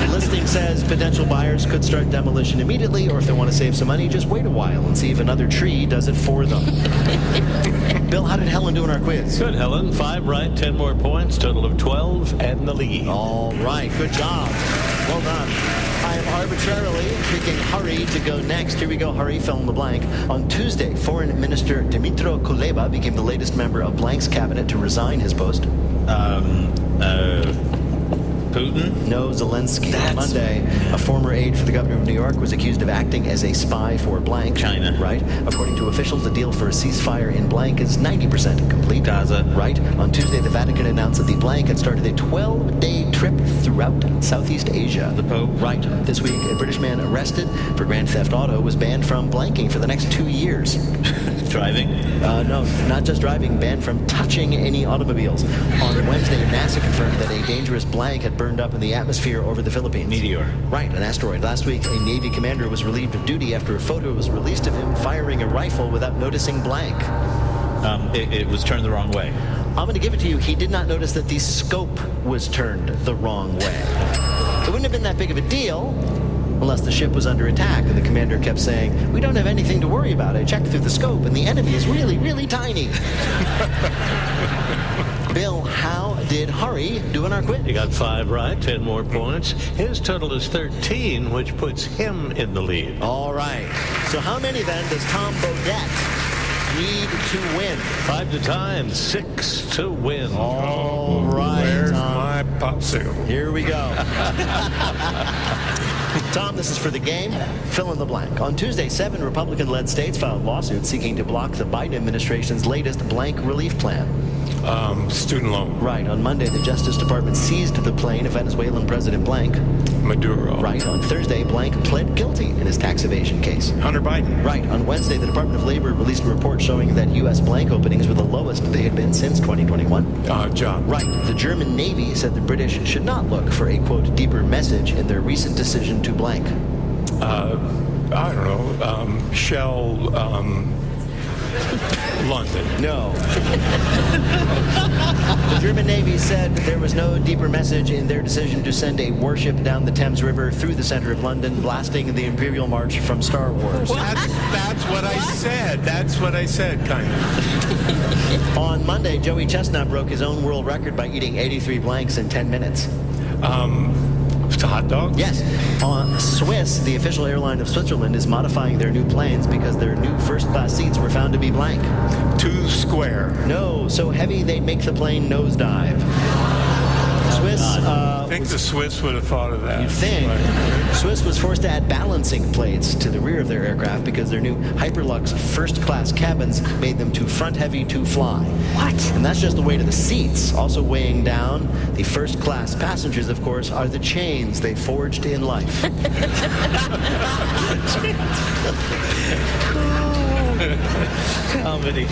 The listing says potential buyers could start demolition immediately, or if they want to save some money, just wait a while and see if another tree does it for them. Bill, how did Helen do in our quiz? Good, Helen. 5 right, 10 more points, total of 12, and the lead. All right, good job. Well done. I am arbitrarily picking Hari to go next. Here we go, Hari, fill in the blank. On Tuesday, Foreign Minister Dmytro Kuleba became the latest member of Blank's cabinet to resign his post. Putin? No, Zelensky. On Monday, a former aide for the governor of New York was accused of acting as a spy for blank. China. Right. According to officials, the deal for a ceasefire in blank is 90% complete. Gaza. Right. On Tuesday, the Vatican announced that the blank had started a 12-day trip throughout Southeast Asia. The Pope. Right. This week, a British man arrested for grand theft auto was banned from blanking for the next 2 years. Driving? No, not just driving, banned from touching any automobiles. On Wednesday, NASA confirmed that a dangerous blank had burned up in the atmosphere over the Philippines. Meteor. Right, an asteroid. Last week, a Navy commander was relieved of duty after a photo was released of him firing a rifle without noticing blank. It was turned the wrong way. I'm going to give it to you. He did not notice that the scope was turned the wrong way. It wouldn't have been that big of a deal unless the ship was under attack and the commander kept saying, we don't have anything to worry about. I checked through the scope and the enemy is really, really tiny. Bill, how did Hari do in our quiz? You got 5 right, 10 more points. His total is 13, which puts him in the lead. All right. So how many then does Tom Bodette need to win? 5 to time, 6 to win. All right, Where's Tom. my popsicle? Here we go. Tom, this is for the game. Fill in the blank. On Tuesday, 7 Republican-led states filed lawsuits seeking to block the Biden administration's latest blank relief plan. Student loan. Right. On Monday, the Justice Department seized the plane of Venezuelan President Blank. Maduro. Right. On Thursday, Blank pled guilty in his tax evasion case. Hunter Biden. Right. On Wednesday, the Department of Labor released a report showing that U.S. blank openings were the lowest they had been since 2021. Job. Right. The German Navy said the British should not look for a, quote, deeper message in their recent decision to blank. I don't know. Shell. London. No. The German Navy said there was no deeper message in their decision to send a warship down the Thames River through the center of London, blasting the Imperial March from Star Wars. That's what I said. That's what I said, kind of. On Monday, Joey Chestnut broke his own world record by eating 83 blanks in 10 minutes. Hot dogs? Yes. On Swiss, the official airline of Switzerland is modifying their new planes because their new first-class seats were found to be blank. Too square. No, so heavy they'd make the plane nosedive. Swiss, I think the Swiss would have thought of that. You'd think. Right. Swiss was forced to add balancing plates to the rear of their aircraft because their new Hyperlux first-class cabins made them too front-heavy to fly. What? And that's just the weight of the seats. Also weighing down the first-class passengers, of course, are the chains they forged in life. Comedy.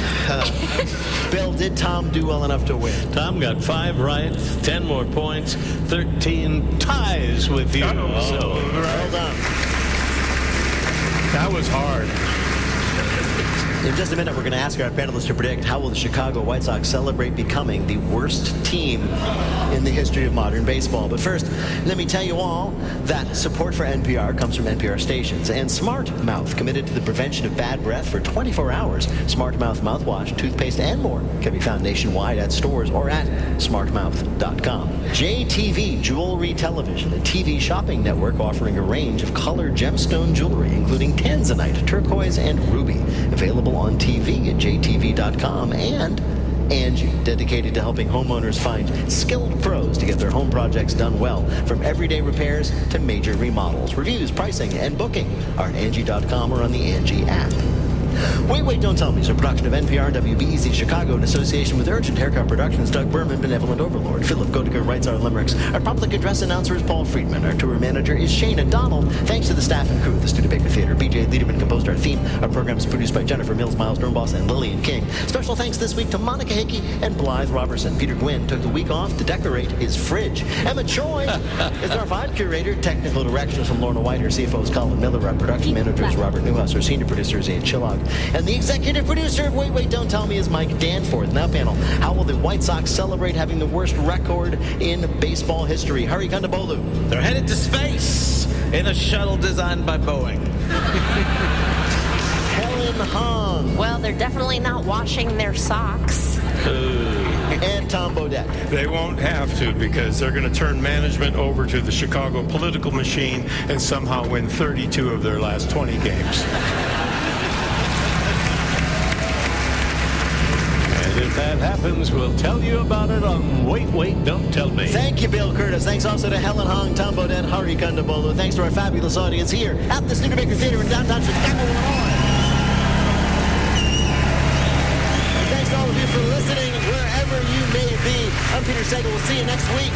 Bill, did Tom do well enough to win? Tom got 5 right, 10 more points, 13 ties with you. Well done. That was hard. In just a minute, we're going to ask our panelists to predict how will the Chicago White Sox celebrate becoming the worst team in the history of modern baseball. But first, let me tell you all that support for NPR comes from NPR stations and Smart Mouth, committed to the prevention of bad breath for 24 hours. Smart Mouth mouthwash, toothpaste, and more can be found nationwide at stores or at smartmouth.com. JTV Jewelry Television, a TV shopping network offering a range of colored gemstone jewelry, including tanzanite, turquoise, and ruby. Available on TV at jtv.com. And Angie, dedicated to helping homeowners find skilled pros to get their home projects done well, from everyday repairs to major remodels. Reviews, pricing, and booking are at angie.com or on the Angie app. Wait, Don't Tell Me is a production of NPR and WBEZ Chicago in association with Urgent Haircut Productions, Doug Berman, Benevolent Overlord. Philip Goedeke writes our limericks. Our public address announcer is Paul Friedman. Our tour manager is Shana Donald. Thanks to the staff and crew of the Studebaker Theater. BJ Liederman composed our theme. Our program is produced by Jennifer Mills, Miles Dornbos, and Lillian King. Special thanks this week to Monica Hickey and Blythe Robertson. Peter Gwynn took the week off to decorate his fridge. Emma Choi is our vibe curator. Technical directions from Lorna White. Our CFO is Colin Miller. Our production manager is Robert Newhouse. Our senior producer is Ian Chillog. And the executive producer of Wait, Don't Tell Me is Mike Danforth. Now, panel, how will the White Sox celebrate having the worst record in baseball history? Hari Kondabolu. They're headed to space in a shuttle designed by Boeing. Helen Hong. Well, they're definitely not washing their socks. And Tom Bodette. They won't have to, because they're going to turn management over to the Chicago political machine and somehow win 32 of their last 20 games. If that happens, we'll tell you about it on Wait, Don't Tell Me. Thank you, Bill Curtis. Thanks also to Helen Hong, Tom Bodette, Hari Kondabolu. Thanks to our fabulous audience here at the Studebaker Theater in downtown Chicago, Illinois. And thanks to all of you for listening wherever you may be. I'm Peter Sagal. We'll see you next week.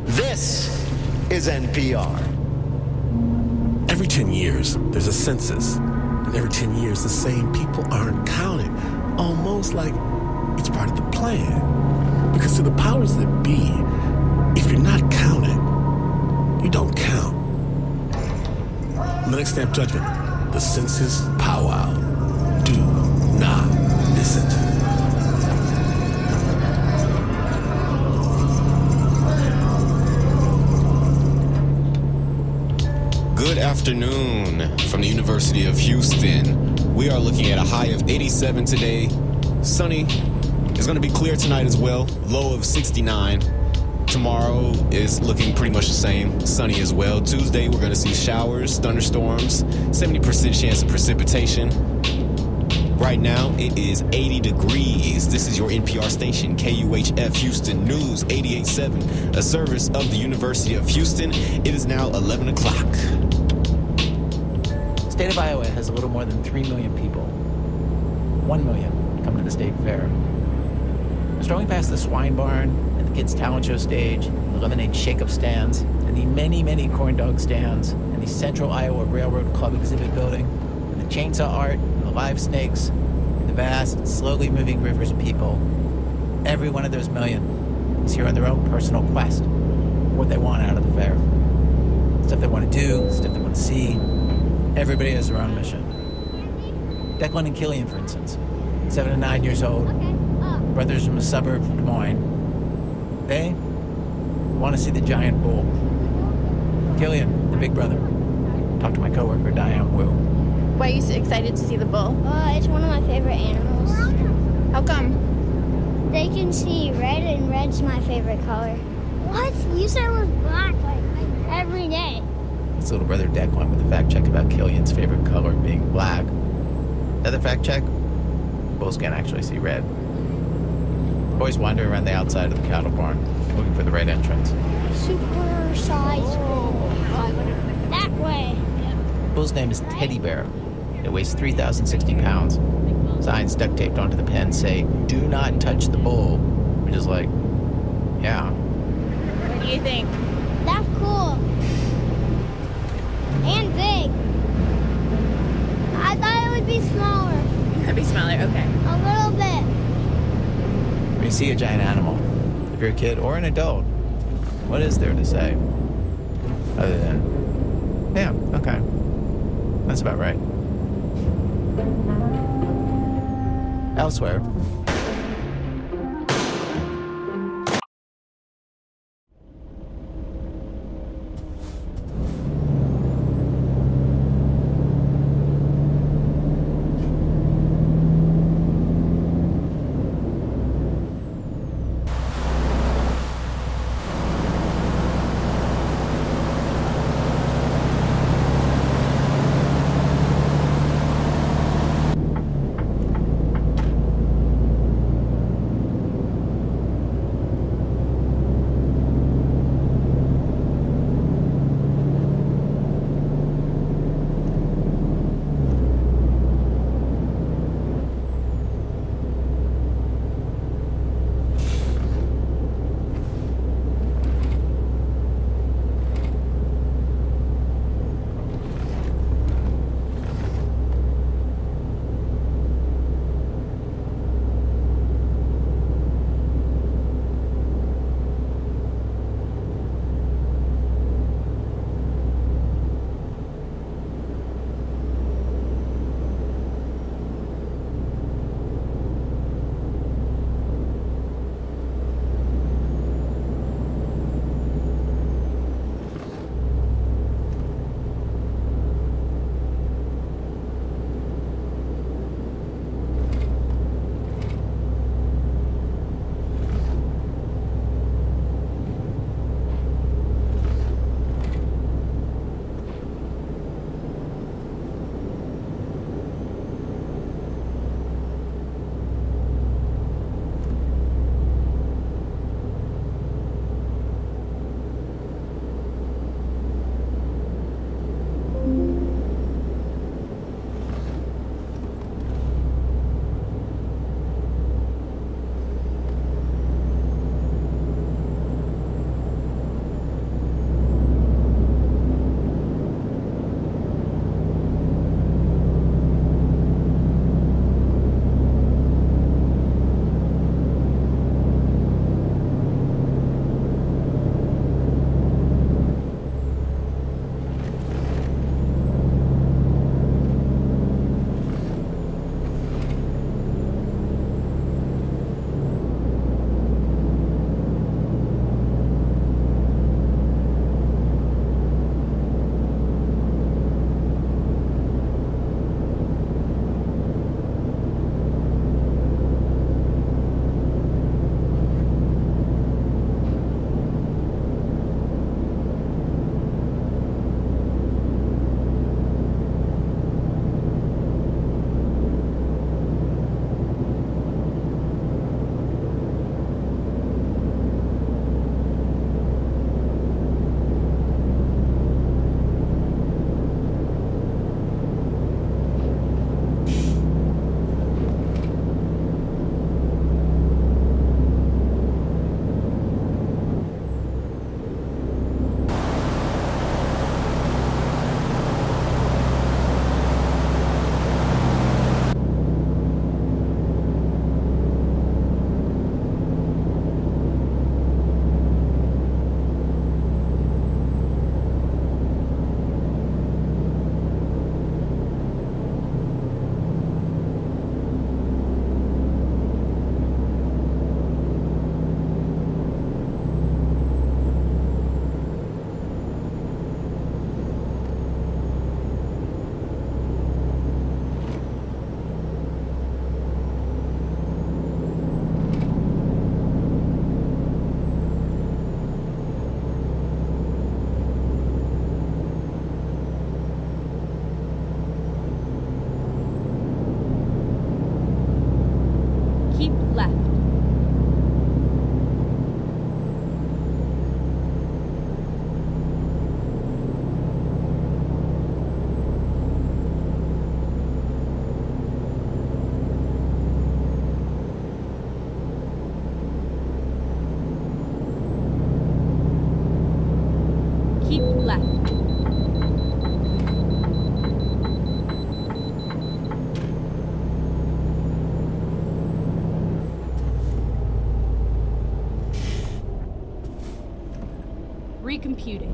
This is NPR. Every 10 years, there's a census. And every 10 years, the same people aren't counted. Almost like it's part of the plan. Because to the powers that be, if you're not counted, you don't count. On the next day of judgment, the census powwow. miss it. Good afternoon from the University of Houston. We are looking at a high of 87 today. Sunny. It's going to be clear tonight as well. Low of 69. Tomorrow is looking pretty much the same. Sunny as well. Tuesday, we're going to see showers, thunderstorms, 70% chance of precipitation. Right now, it is 80 degrees. This is your NPR station, KUHF Houston News 88.7, a service of the University of Houston. It is now 11 o'clock. The state of Iowa has a little more than 3 million people. 1 million come to the state fair. Strolling past the swine barn and the kids' talent show stage, the lemonade shake-up stands, and the many, many corn dog stands, and the Central Iowa Railroad Club exhibit building, and the chainsaw art, and the live snakes, and the vast, slowly moving rivers of people. Every one of those million is here on their own personal quest for what they want out of the fair. Stuff they want to do, stuff they want to see. Everybody has their own mission. Declan and Killian, for instance, 7 and 9 years old, brothers from a suburb of Des Moines. They want to see the giant bull. Killian, the big brother, talked to my coworker Diane Wu. Why are you so excited to see the bull? It's one of my favorite animals. How come? They can see red, and red's my favorite color. What? You said it was black like every day. His little brother Declan with a fact check about Killian's favorite color being black. Another fact check, bulls can't actually see red. Boys wander around the outside of the cattle barn, looking for the right entrance. Super size bull. That way. The bull's name is Teddy Bear. It weighs 3,060 pounds. Signs duct taped onto the pen say, "Do not touch the bull," which is like, yeah. What do you think? That's cool. And big. I thought it would be smaller. It'd be smaller, okay. A little bit. When you see a giant animal, if you're a kid or an adult, what is there to say? Other than, yeah, okay. That's about right. Elsewhere, recomputing.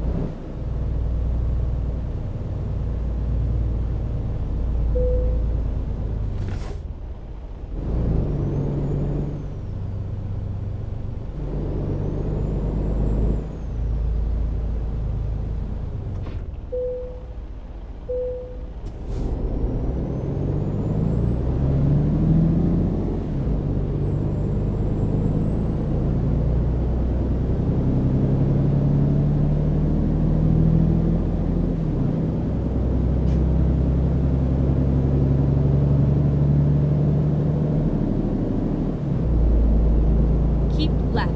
Keep left.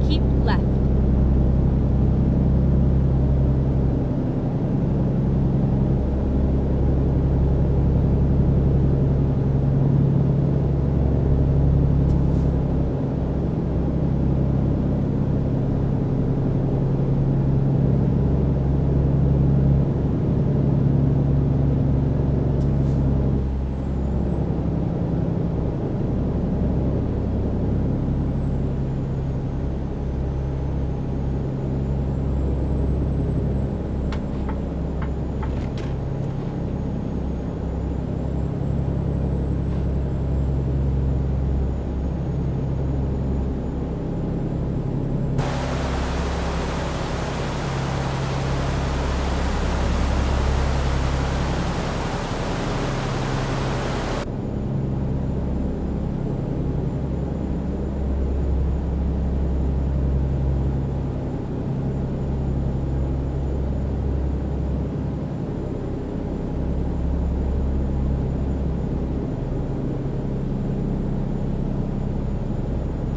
Keep left.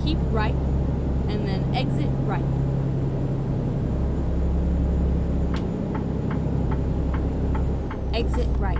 Keep right, and then exit right. Exit right.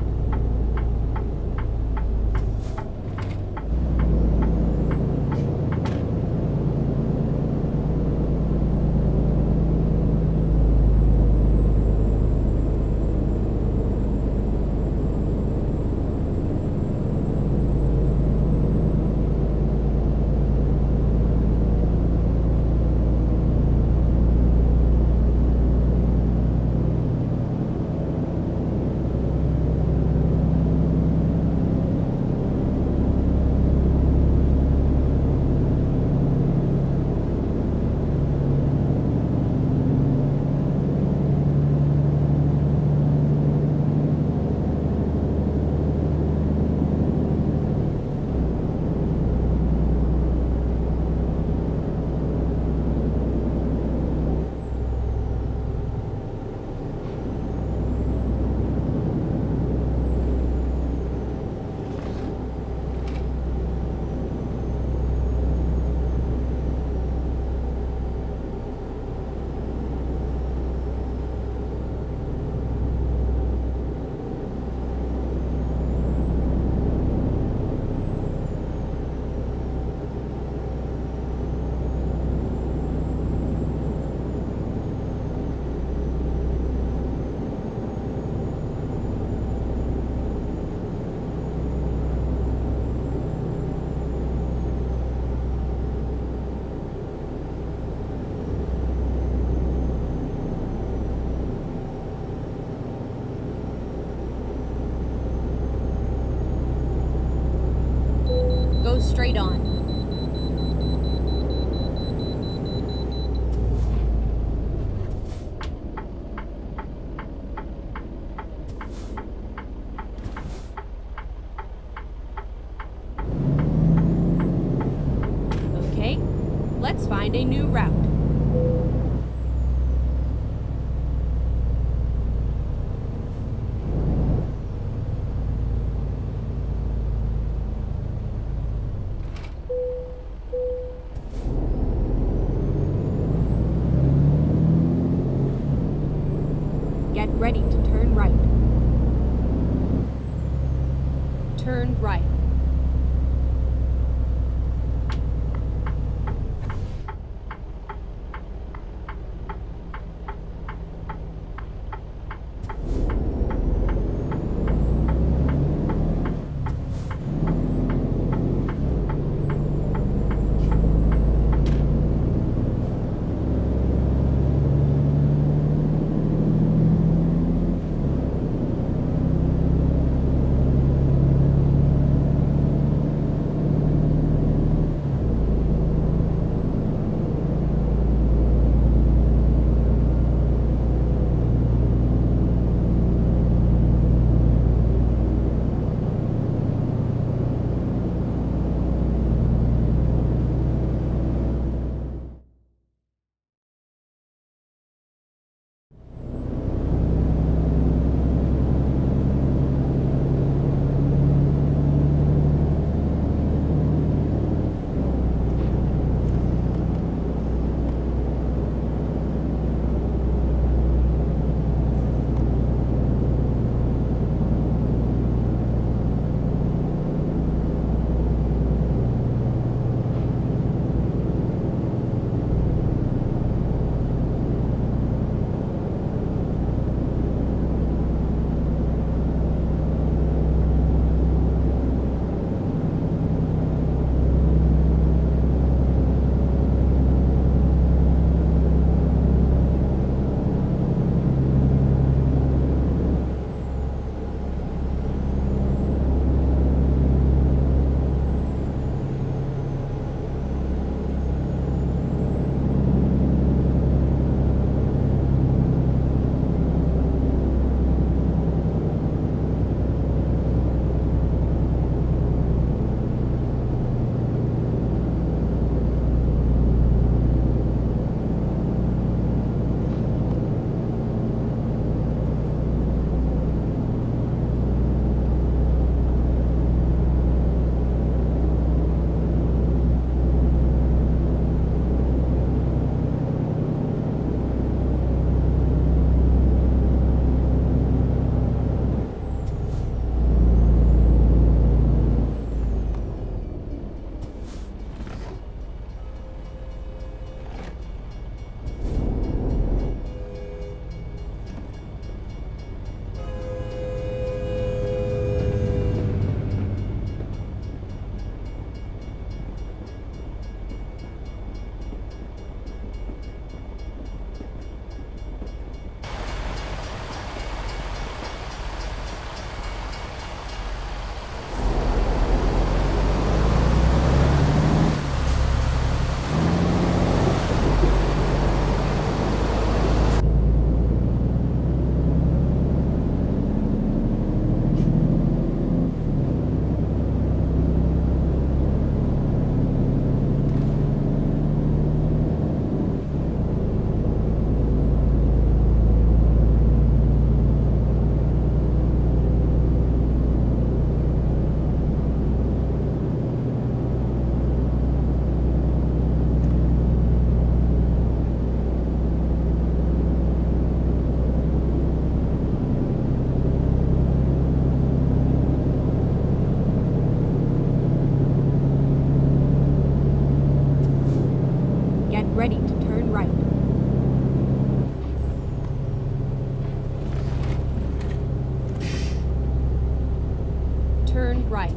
Go straight on. Okay, let's find a new route. Get ready to turn right. Turn right. ready to turn right. Turn right.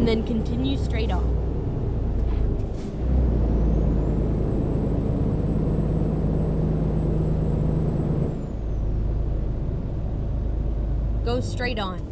and then continue straight on. Go straight on.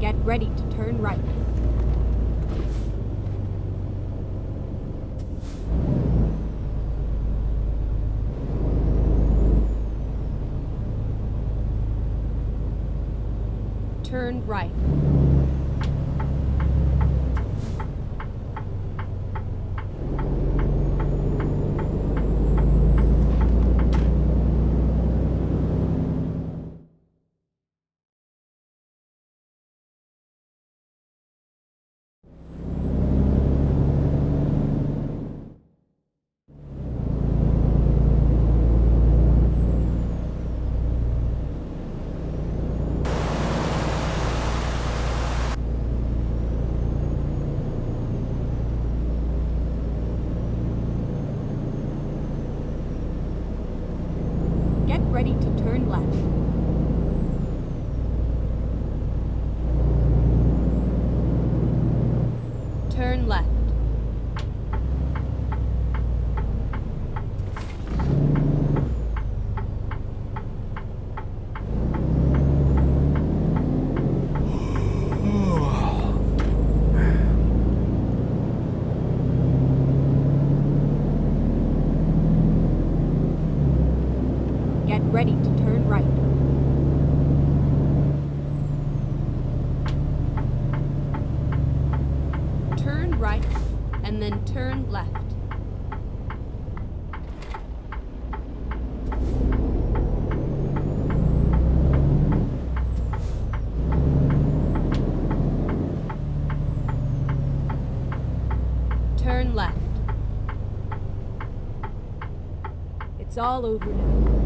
Get ready to turn right. Turn right. Get ready to turn left. Turn left. Get ready to turn right. Turn right, and then turn left. Turn left. It's all over now.